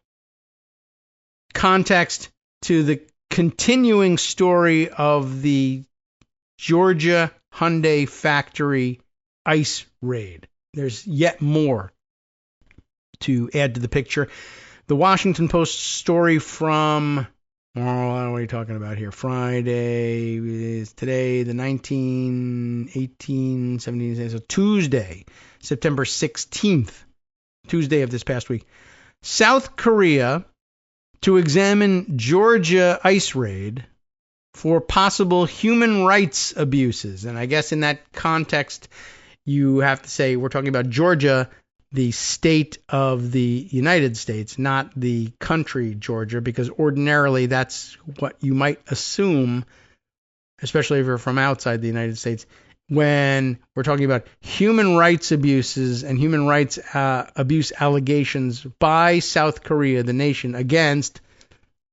Speaker 2: context to the continuing story of the Georgia Hyundai factory ICE raid. There's yet more to add to the picture. The Washington Post story from, what are you talking about here? Friday is today, the 17, so Tuesday, September 16th, Tuesday of this past week. South Korea to examine Georgia ICE raid for possible human rights abuses. And I guess in that context, you have to say we're talking about Georgia, the state of the United States, not the country Georgia, because ordinarily that's what you might assume, especially if you're from outside the United States, when we're talking about human rights abuses and human rights abuse allegations by South Korea, the nation, against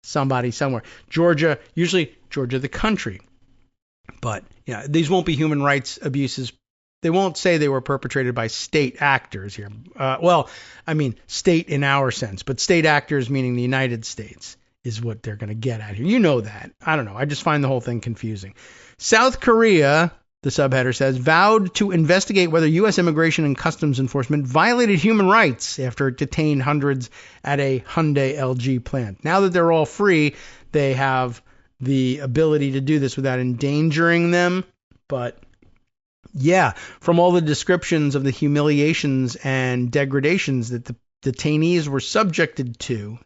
Speaker 2: somebody somewhere. Georgia, usually Georgia the country. But yeah, these won't be human rights abuses. They won't say they were perpetrated by state actors here. Well, I mean, state in our sense, but state actors meaning the United States is what they're going to get at here. You know that. I don't know. I just find the whole thing confusing. South Korea, the subheader says, vowed to investigate whether U.S. Immigration and Customs Enforcement violated human rights after it detained hundreds at a Hyundai LG plant. Now that they're all free, they have the ability to do this without endangering them. But yeah, from all the descriptions of the humiliations and degradations that the detainees were subjected to,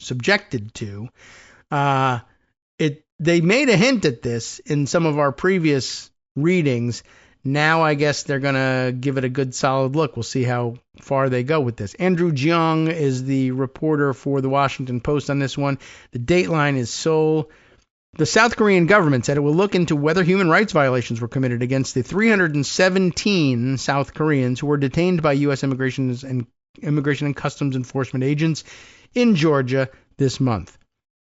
Speaker 2: they made a hint at this in some of our previous readings. Now I guess they're going to give it a good solid look. We'll see how far they go with this. Andrew Jeong is the reporter for the Washington Post on this one. The dateline is Seoul. The South Korean government said it will look into whether human rights violations were committed against the 317 South Koreans who were detained by U.S. Immigration and Customs Enforcement agents in Georgia this month.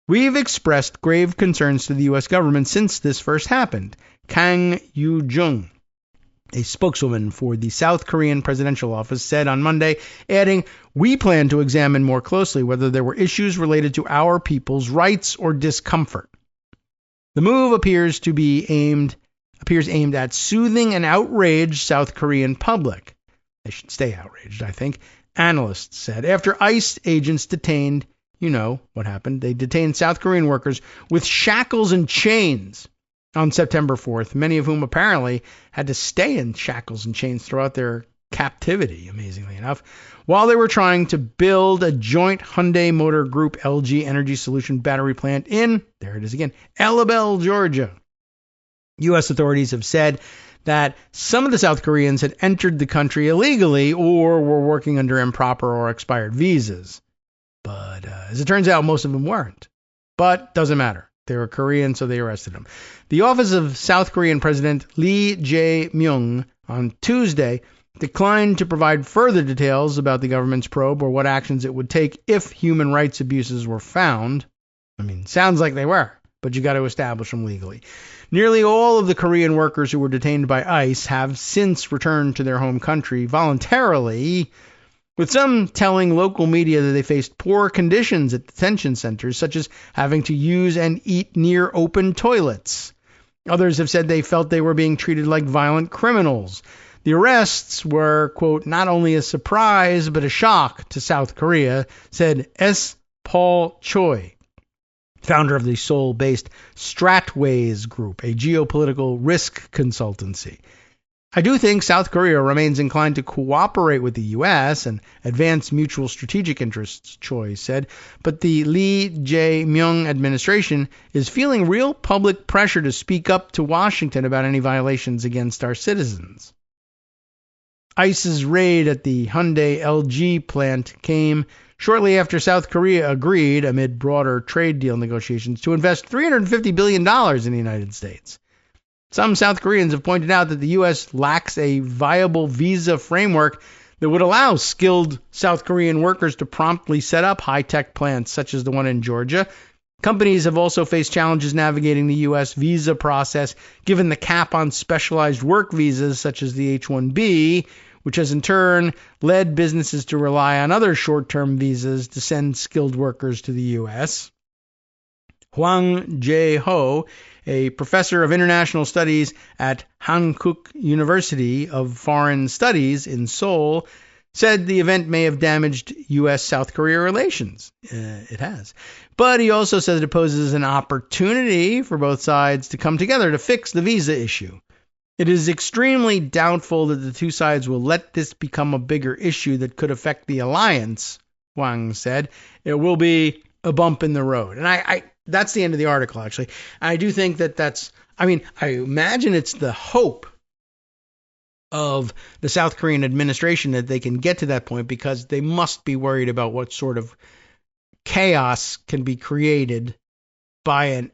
Speaker 2: We've expressed grave concerns to the U.S. government since this first happened, Kang Yoo-jung, a spokeswoman for the South Korean presidential office, said on Monday, adding, "We plan to examine more closely whether there were issues related to our people's rights or discomfort." The move appears aimed at soothing an outraged South Korean public. They should stay outraged, I think, analysts said. After ICE agents detained, you know what happened, they detained South Korean workers with shackles and chains on September 4th, many of whom apparently had to stay in shackles and chains throughout their captivity, amazingly enough, while they were trying to build a joint Hyundai Motor Group LG Energy Solution battery plant in, there it is again, Ellabelle, Georgia. U.S. authorities have said that some of the South Koreans had entered the country illegally or were working under improper or expired visas. But as it turns out, most of them weren't. But doesn't matter. They were Korean, so they arrested them. The office of South Korean President Lee Jae-myung on Tuesday declined to provide further details about the government's probe or what actions it would take if human rights abuses were found. I mean, sounds like they were, but you got to establish them legally. Nearly all of the Korean workers who were detained by ICE have since returned to their home country voluntarily, with some telling local media that they faced poor conditions at detention centers, such as having to use and eat near open toilets. Others have said they felt they were being treated like violent criminals. The arrests were, quote, not only a surprise but a shock to South Korea, said S. Paul Choi, founder of the Seoul-based Stratways Group, a geopolitical risk consultancy. I do think South Korea remains inclined to cooperate with the U.S. and advance mutual strategic interests, Choi said, but the Lee Jae-myung administration is feeling real public pressure to speak up to Washington about any violations against our citizens. ICE's raid at the Hyundai LG plant came shortly after South Korea agreed, amid broader trade deal negotiations, to invest $350 billion in the United States. Some South Koreans have pointed out that the U.S. lacks a viable visa framework that would allow skilled South Korean workers to promptly set up high-tech plants such as the one in Georgia. Companies have also faced challenges navigating the U.S. visa process, given the cap on specialized work visas such as the H-1B, which has in turn led businesses to rely on other short-term visas to send skilled workers to the U.S. Hwang Jae-ho, a professor of international studies at Hankuk University of Foreign Studies in Seoul, said the event may have damaged U.S.-South Korea relations. It has. But he also says it poses an opportunity for both sides to come together to fix the visa issue. It is extremely doubtful that the two sides will let this become a bigger issue that could affect the alliance, Wang said. It will be a bump in the road. And I that's the end of the article, actually. I do think I imagine it's the hope of the South Korean administration that they can get to that point, because they must be worried about what sort of chaos can be created by an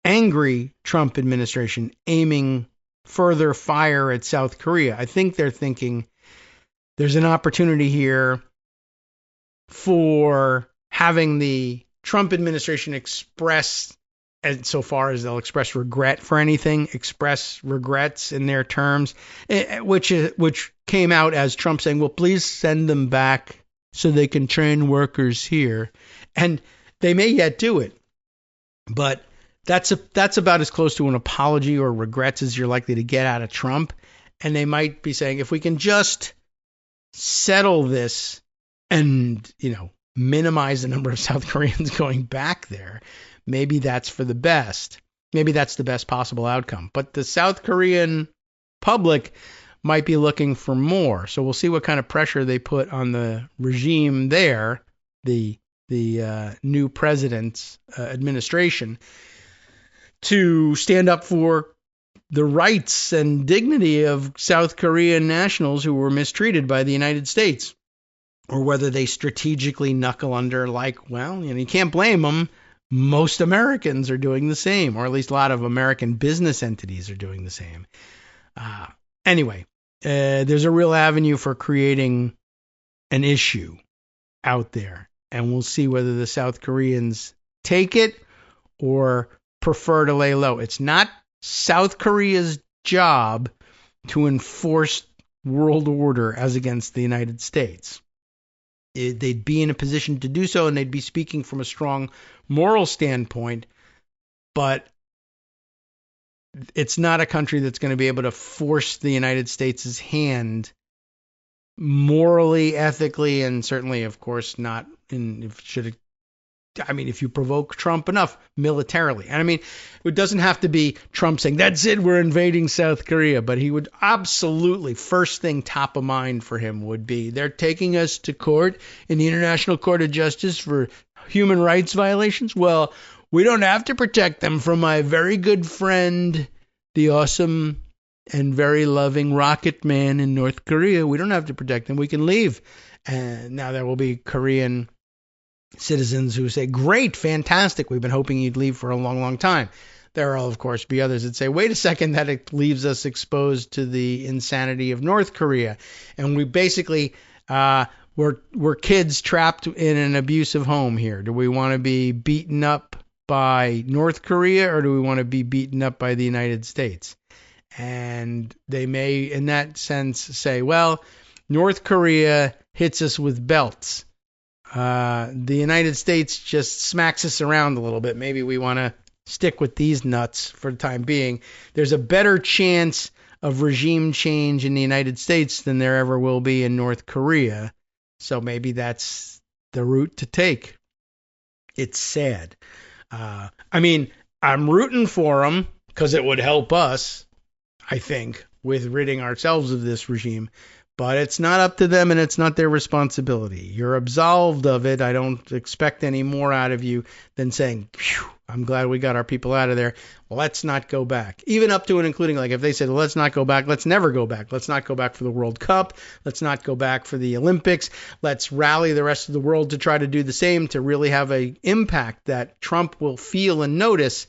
Speaker 2: angry Trump administration aiming further fire at South Korea. I think they're thinking there's an opportunity here for having the Trump administration express, and so far as they'll express regret for anything, express regrets in their terms, which came out as Trump saying, well, please send them back so they can train workers here. And they may yet do it, but that's about as close to an apology or regrets as you're likely to get out of Trump. And they might be saying, if we can just settle this and, minimize the number of South Koreans going back there, maybe that's for the best. Maybe that's the best possible outcome. But the South Korean public might be looking for more. So we'll see what kind of pressure they put on the regime there, the new president's administration, to stand up for the rights and dignity of South Korean nationals who were mistreated by the United States. Or whether they strategically knuckle under, you can't blame them. Most Americans are doing the same, or at least a lot of American business entities are doing the same. Anyway, there's a real avenue for creating an issue out there, and we'll see whether the South Koreans take it or prefer to lay low. It's not South Korea's job to enforce world order as against the United States. They'd be in a position to do so, and they'd be speaking from a strong moral standpoint, but it's not a country that's going to be able to force the United States' hand morally, ethically, and certainly, of course, not if you provoke Trump enough, militarily. And it doesn't have to be Trump saying, that's it, we're invading South Korea. But he would absolutely, first thing top of mind for him would be, they're taking us to court in the International Court of Justice for human rights violations. Well, we don't have to protect them from my very good friend, the awesome and very loving Rocket Man in North Korea. We don't have to protect them. We can leave. And now there will be Korean citizens who say, great, fantastic, we've been hoping you'd leave for a long, long time. There will, of course, be others that say, wait a second, that it leaves us exposed to the insanity of North Korea. And we basically, we're kids trapped in an abusive home here. Do we want to be beaten up by North Korea, or do we want to be beaten up by the United States? And they may, in that sense, say, well, North Korea hits us with belts. The United States just smacks us around a little bit. Maybe we want to stick with these nuts for the time being. There's a better chance of regime change in the United States than there ever will be in North Korea. So maybe that's the route to take. It's sad. I mean, I'm rooting for them because it would help us, I think, with ridding ourselves of this regime. But it's not up to them, and it's not their responsibility. You're absolved of it. I don't expect any more out of you than saying, phew, I'm glad we got our people out of there. Well, let's not go back. Even up to and including, like, if they said, well, let's not go back, let's never go back. Let's not go back for the World Cup. Let's not go back for the Olympics. Let's rally the rest of the world to try to do the same, to really have an impact that Trump will feel and notice.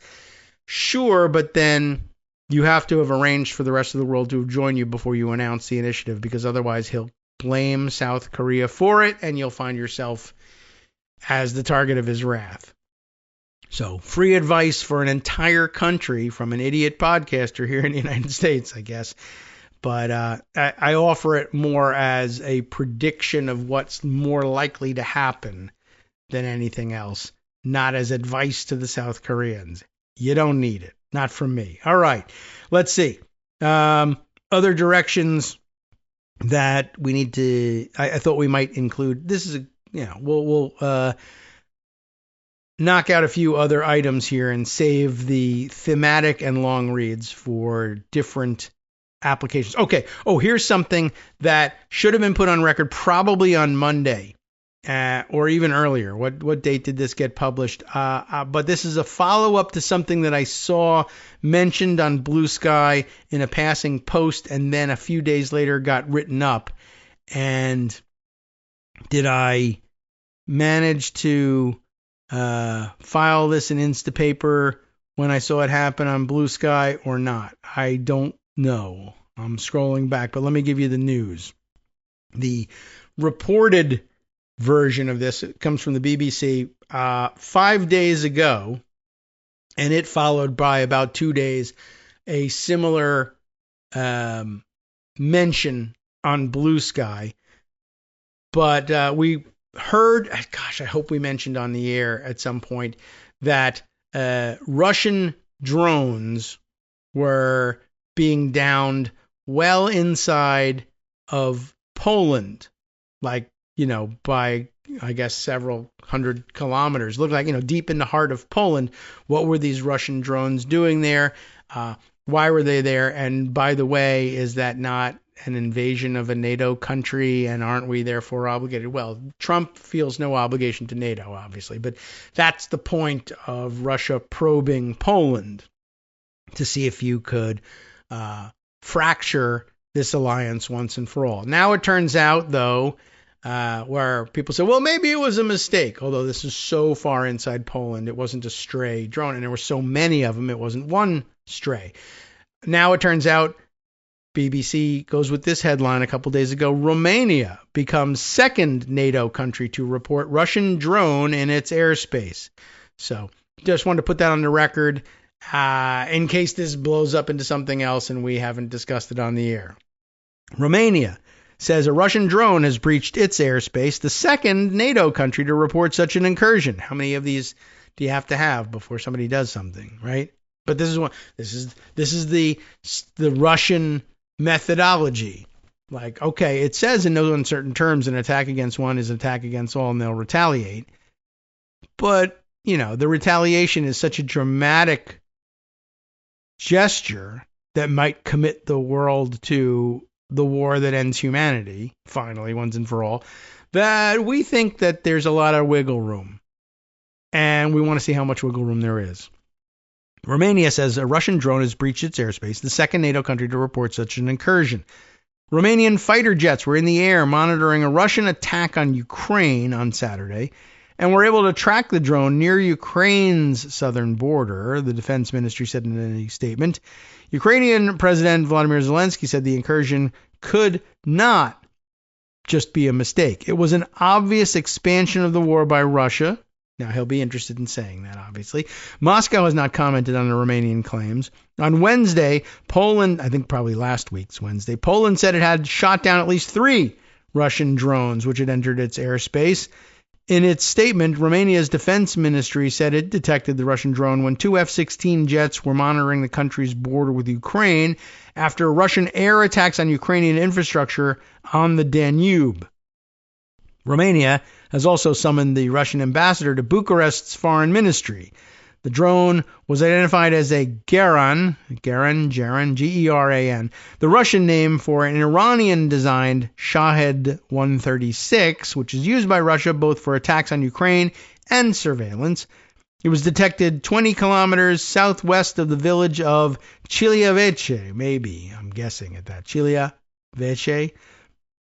Speaker 2: Sure, but then you have to have arranged for the rest of the world to join you before you announce the initiative, because otherwise he'll blame South Korea for it, and you'll find yourself as the target of his wrath. So, free advice for an entire country from an idiot podcaster here in the United States, I guess. But I offer it more as a prediction of what's more likely to happen than anything else, not as advice to the South Koreans. You don't need it. Not from me. All right. Let's see. Other directions that we need to, I thought we might include. This is, we'll knock out a few other items here and save the thematic and long reads for different applications. Okay. Oh, here's something that should have been put on record probably on Monday. Or even earlier. What date did this get published? But this is a follow-up to something that I saw mentioned on Blue Sky in a passing post, and then a few days later got written up. And did I manage to file this in Instapaper when I saw it happen on Blue Sky or not? I don't know. I'm scrolling back, but let me give you the news. The reported version of this, it comes from the BBC 5 days ago, and it followed by about 2 days a similar mention on Blue Sky. But we heard, gosh, I hope we mentioned on the air at some point that Russian drones were being downed well inside of Poland, like, by, I guess, several hundred kilometers. Looked like, deep in the heart of Poland. What were these Russian drones doing there? Why were they there? And by the way, is that not an invasion of a NATO country? And aren't we therefore obligated? Well, Trump feels no obligation to NATO, obviously. But that's the point of Russia probing Poland, to see if you could fracture this alliance once and for all. Now it turns out, though, where people say, well, maybe it was a mistake, although this is so far inside Poland, it wasn't a stray drone, and there were so many of them, it wasn't one stray. Now it turns out, BBC goes with this headline a couple days ago, Romania becomes second NATO country to report Russian drone in its airspace. So just wanted to put that on the record in case this blows up into something else and we haven't discussed it on the air. Romania says a Russian drone has breached its airspace, the second NATO country to report such an incursion. How many of these do you have to have before somebody does something, right? But this is one. This is the Russian methodology. Like, okay, it says in no uncertain terms an attack against one is an attack against all, and they'll retaliate. But the retaliation is such a dramatic gesture that might commit the world to the war that ends humanity, finally, once and for all, that we think that there's a lot of wiggle room. And we want to see how much wiggle room there is. Romania says a Russian drone has breached its airspace, the second NATO country to report such an incursion. Romanian fighter jets were in the air monitoring a Russian attack on Ukraine on Saturday, and were able to track the drone near Ukraine's southern border, the defense ministry said in a statement. Ukrainian President Vladimir Zelensky said the incursion could not just be a mistake. It was an obvious expansion of the war by Russia, Now, he'll be interested in saying that, obviously. Moscow has not commented on the Romanian claims. On Wednesday, Poland, I think probably last week's Wednesday, Poland said it had shot down at least 3 Russian drones which had entered its airspace. In its statement, Romania's defense ministry said it detected the Russian drone when 2 F-16 jets were monitoring the country's border with Ukraine after Russian air attacks on Ukrainian infrastructure on the Danube. Romania has also summoned the Russian ambassador to Bucharest's foreign ministry. The drone was identified as a Geran, Geran, the Russian name for an Iranian-designed Shahed 136, which is used by Russia both for attacks on Ukraine and surveillance. It was detected 20 kilometers southwest of the village of Chiliavece, maybe, I'm guessing at that, Chiliavece,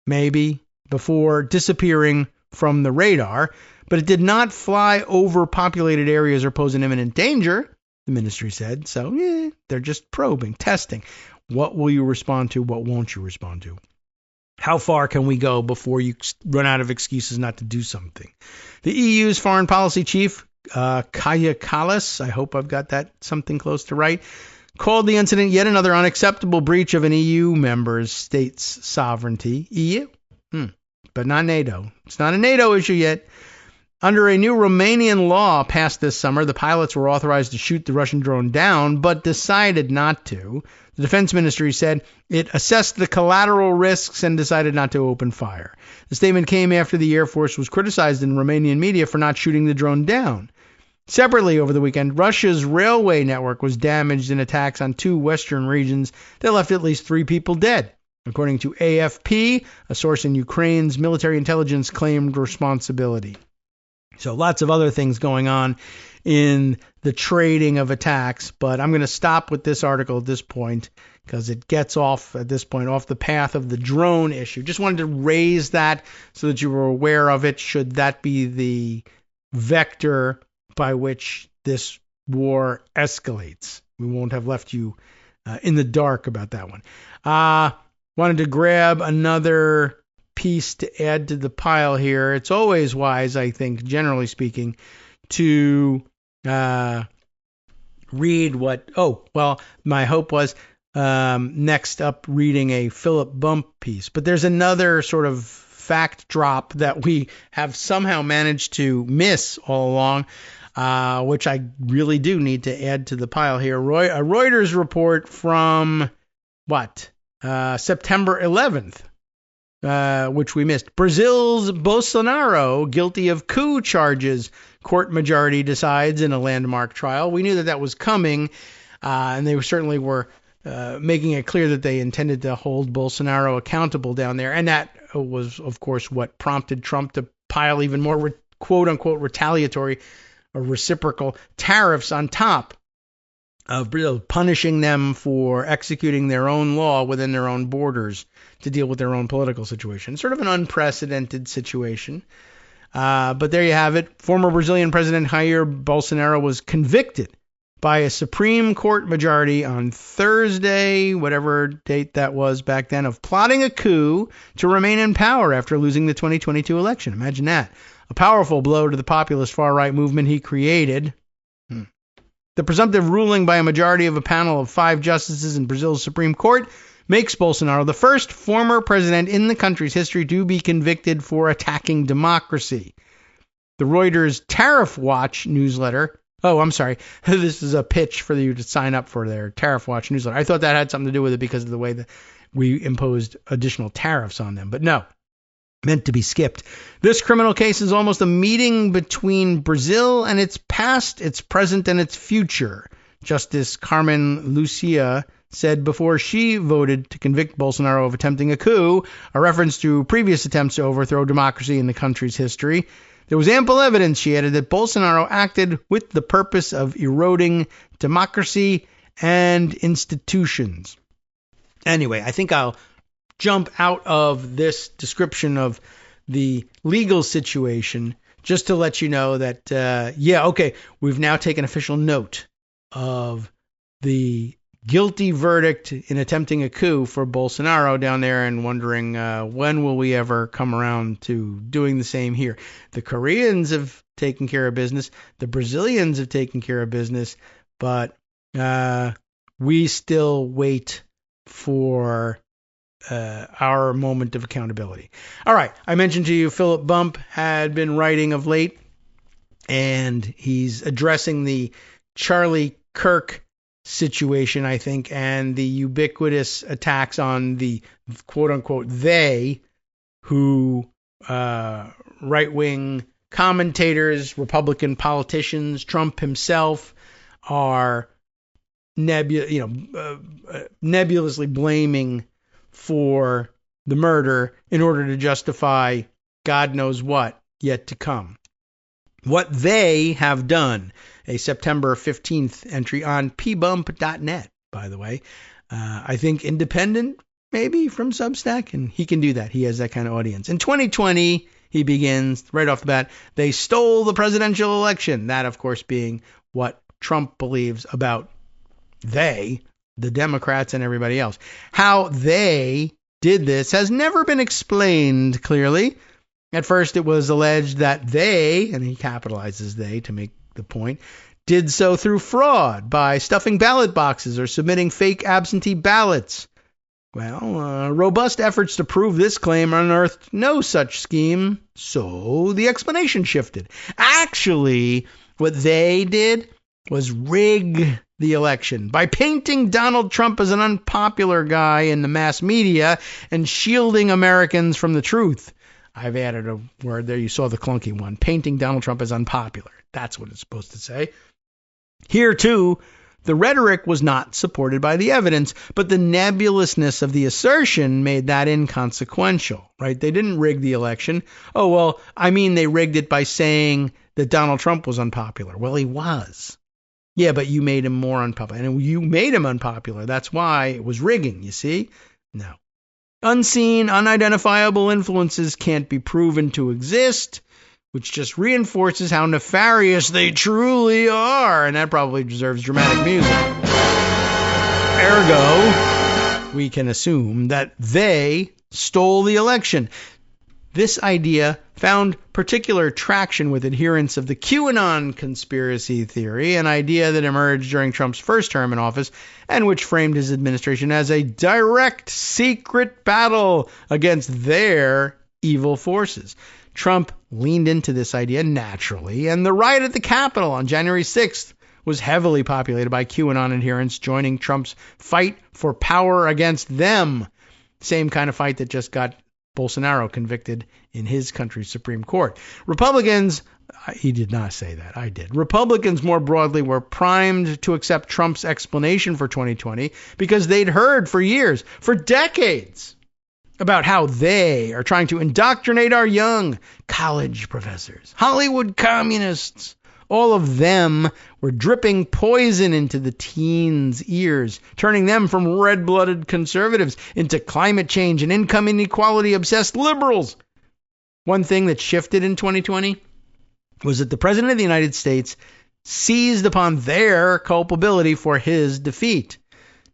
Speaker 2: maybe, before disappearing from the radar, but it did not fly over populated areas or pose an imminent danger, the ministry said. So, they're just probing, testing. What will you respond to? What won't you respond to? How far can we go before you run out of excuses not to do something? The EU's foreign policy chief, Kaja Kallas, I hope I've got that something close to right, called the incident yet another unacceptable breach of an EU member state's sovereignty. EU? But not NATO. It's not a NATO issue yet. Under a new Romanian law passed this summer, the pilots were authorized to shoot the Russian drone down, but decided not to. The defense ministry said it assessed the collateral risks and decided not to open fire. The statement came after the Air Force was criticized in Romanian media for not shooting the drone down. Separately, over the weekend, Russia's railway network was damaged in attacks on 2 western regions that left at least 3 people dead. According to AFP, a source in Ukraine's military intelligence claimed responsibility. So lots of other things going on in the trading of attacks, but I'm going to stop with this article at this point because it gets off the path of the drone issue. Just wanted to raise that so that you were aware of it, should that be the vector by which this war escalates. We won't have left you in the dark about that one. Wanted to grab another piece to add to the pile here. It's always wise, I think, generally speaking, to read what... my hope was next up reading a Philip Bump piece. But there's another sort of fact drop that we have somehow managed to miss all along, which I really do need to add to the pile here. A Reuters report from, September 11th, which we missed. Brazil's Bolsonaro guilty of coup charges. Court majority decides in a landmark trial. We knew that was coming, and they certainly were making it clear that they intended to hold Bolsonaro accountable down there. And that was, of course, what prompted Trump to pile even more quote-unquote retaliatory or reciprocal tariffs on top of Brazil, punishing them for executing their own law within their own borders to deal with their own political situation. Sort of an unprecedented situation. But there you have it. Former Brazilian President Jair Bolsonaro was convicted by a Supreme Court majority on Thursday, whatever date that was back then, of plotting a coup to remain in power after losing the 2022 election. Imagine that. A powerful blow to the populist far-right movement he created. The presumptive ruling by a majority of a panel of 5 justices in Brazil's Supreme Court makes Bolsonaro the first former president in the country's history to be convicted for attacking democracy. The Reuters Tariff Watch newsletter... Oh, I'm sorry. This is a pitch for you to sign up for their Tariff Watch newsletter. I thought that had something to do with it because of the way that we imposed additional tariffs on them. But no, meant to be skipped. This criminal case is almost a meeting between Brazil and its past, its present, and its future. Justice Carmen Lucia said before she voted to convict Bolsonaro of attempting a coup, a reference to previous attempts to overthrow democracy in the country's history. There was ample evidence, she added, that Bolsonaro acted with the purpose of eroding democracy and institutions. Anyway, I think I'll jump out of this description of the legal situation just to let you know that, we've now taken official note of the guilty verdict in attempting a coup for Bolsonaro down there and wondering when will we ever come around to doing the same here. The Koreans have taken care of business. The Brazilians have taken care of business. But we still wait for our moment of accountability. All right. I mentioned to you Philip Bump had been writing of late, and he's addressing the Charlie Kirk situation, I think, and the ubiquitous attacks on the quote-unquote they, who right-wing commentators, Republican politicians, Trump himself, are nebulously blaming for the murder in order to justify God knows what yet to come. What they have done, a September 15th entry on pbump.net, by the way. I think independent, maybe, from Substack, and he can do that. He has that kind of audience. In 2020, he begins, right off the bat, they stole the presidential election. That, of course, being what Trump believes about they, the Democrats and everybody else. How they did this has never been explained clearly. At first, it was alleged that they, and he capitalizes they to make the point, did so through fraud by stuffing ballot boxes or submitting fake absentee ballots. Well, robust efforts to prove this claim unearthed no such scheme, so the explanation shifted. Actually, what they did was rig the election by painting Donald Trump as an unpopular guy in the mass media and shielding Americans from the truth. I've added a word there. You saw the clunky one. Painting Donald Trump as unpopular. That's what it's supposed to say. Here, too, the rhetoric was not supported by the evidence, but the nebulousness of the assertion made that inconsequential, right? They didn't rig the election. Oh, well, I mean, they rigged it by saying that Donald Trump was unpopular. Well, he was. Yeah, but you made him more unpopular. And you made him unpopular. That's why it was rigging, you see? No. Unseen, unidentifiable influences can't be proven to exist, which just reinforces how nefarious they truly are. And that probably deserves dramatic music. Ergo, we can assume that they stole the election. This idea found particular traction with adherents of the QAnon conspiracy theory, an idea that emerged during Trump's first term in office and which framed his administration as a direct secret battle against their evil forces. Trump leaned into this idea naturally, and the riot at the Capitol on January 6th was heavily populated by QAnon adherents joining Trump's fight for power against them. Same kind of fight that just got Bolsonaro convicted in his country's Supreme Court. Republicans, he did not say that, I did. Republicans more broadly were primed to accept Trump's explanation for 2020 because they'd heard for years, for decades, about how they are trying to indoctrinate our young college professors, Hollywood communists. All of them were dripping poison into the teens' ears, turning them from red-blooded conservatives into climate change and income inequality-obsessed liberals. One thing that shifted in 2020 was that the President of the United States seized upon their culpability for his defeat.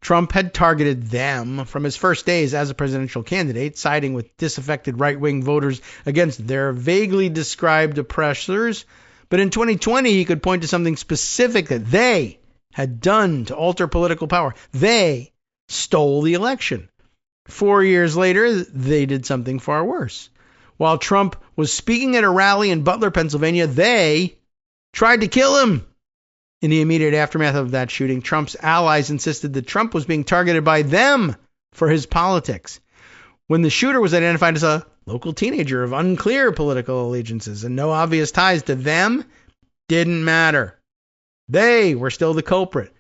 Speaker 2: Trump had targeted them from his first days as a presidential candidate, siding with disaffected right-wing voters against their vaguely described oppressors. But in 2020, he could point to something specific that they had done to alter political power. They stole the election. 4 years later, they did something far worse. While Trump was speaking at a rally in Butler, Pennsylvania, they tried to kill him. In the immediate aftermath of that shooting, Trump's allies insisted that Trump was being targeted by them for his politics. When the shooter was identified as a local teenager of unclear political allegiances and no obvious ties to them, didn't matter. They were still the culprit,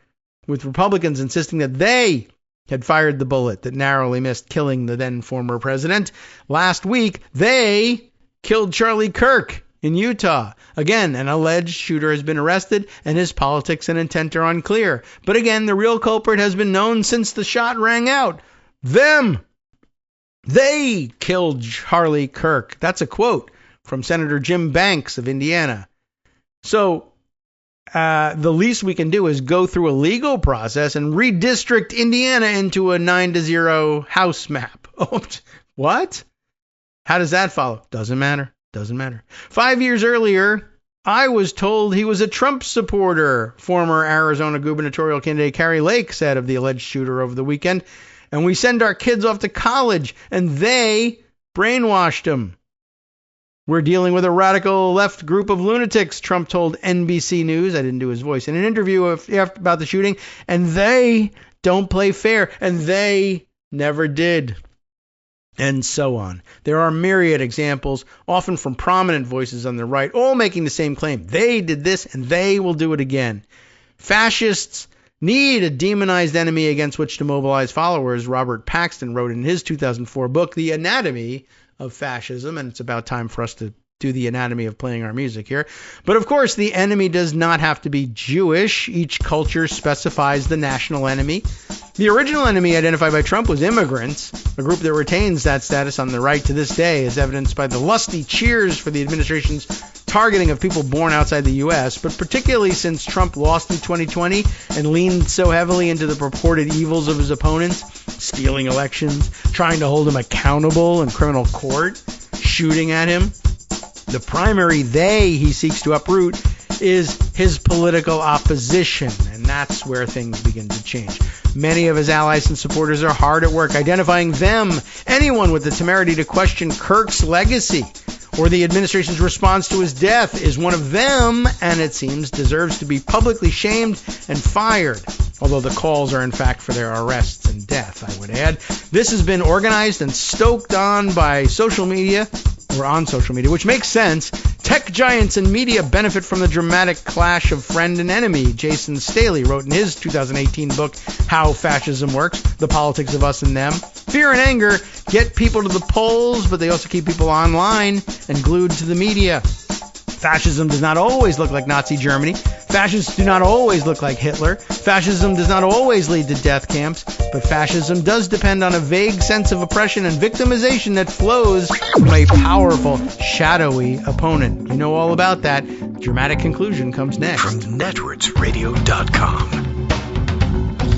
Speaker 2: with Republicans insisting that they had fired the bullet that narrowly missed killing the then former president. Last week, they killed Charlie Kirk in Utah. Again, an alleged shooter has been arrested and his politics and intent are unclear. But again, the real culprit has been known since the shot rang out. Them. They killed Charlie Kirk. That's a quote from Senator Jim Banks of Indiana. So the least we can do is go through a legal process and redistrict Indiana into a 9-0 House map. What? How does that follow? Doesn't matter. 5 years earlier, I was told he was a Trump supporter, former Arizona gubernatorial candidate Kari Lake said of the alleged shooter over the weekend. And we send our kids off to college, and they brainwashed him. We're dealing with a radical left group of lunatics, Trump told NBC News. I didn't do his voice. In an interview about the shooting, and they don't play fair, and they never did. And so on. There are myriad examples, often from prominent voices on the right, all making the same claim. They did this, and they will do it again. Fascists need a demonized enemy against which to mobilize followers, Robert Paxton wrote in his 2004 book, The Anatomy of Fascism, and it's about time for us to do the anatomy of playing our music here. But of course, the enemy does not have to be Jewish. Each culture specifies the national enemy. The original enemy identified by Trump was immigrants, a group that retains that status on the right to this day, as evidenced by the lusty cheers for the administration's targeting of people born outside the U.S., but particularly since Trump lost in 2020 and leaned so heavily into the purported evils of his opponents, stealing elections, trying to hold him accountable in criminal court, shooting at him. The primary they he seeks to uproot is his political opposition, and that's where things begin to change. Many of his allies and supporters are hard at work identifying them. Anyone with the temerity to question Kirk's legacy or the administration's response to his death is one of them, and it seems deserves to be publicly shamed and fired, although the calls are in fact for their arrests and death, I would add. This has been organized and stoked on by social media, or on social media, which makes sense. Tech giants and media benefit from the dramatic clash of friend and enemy. Jason Staley wrote in his 2018 book, How Fascism Works, The Politics of Us and Them. Fear and anger get people to the polls, but they also keep people online and glued to the media. Fascism does not always look like Nazi Germany. Fascists do not always look like Hitler. Fascism does not always lead to death camps, but fascism does depend on a vague sense of oppression and victimization that flows from a powerful, shadowy opponent. You know all about that. Dramatic conclusion comes next.
Speaker 1: From networksradio.com.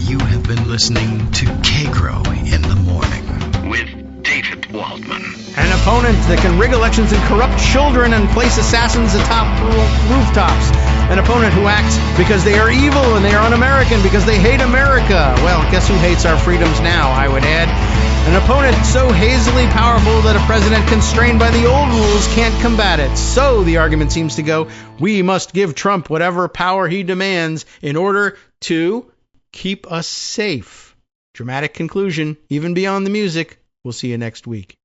Speaker 1: You have been listening to Kagro in the Morning with David Waldman.
Speaker 2: An opponent that can rig elections and corrupt children and place assassins atop rooftops. An opponent who acts because they are evil and they are un-American because they hate America. Well, guess who hates our freedoms now, I would add. An opponent so hazily powerful that a president constrained by the old rules can't combat it. So, the argument seems to go, we must give Trump whatever power he demands in order to keep us safe. Dramatic conclusion, even beyond the music. We'll see you next week.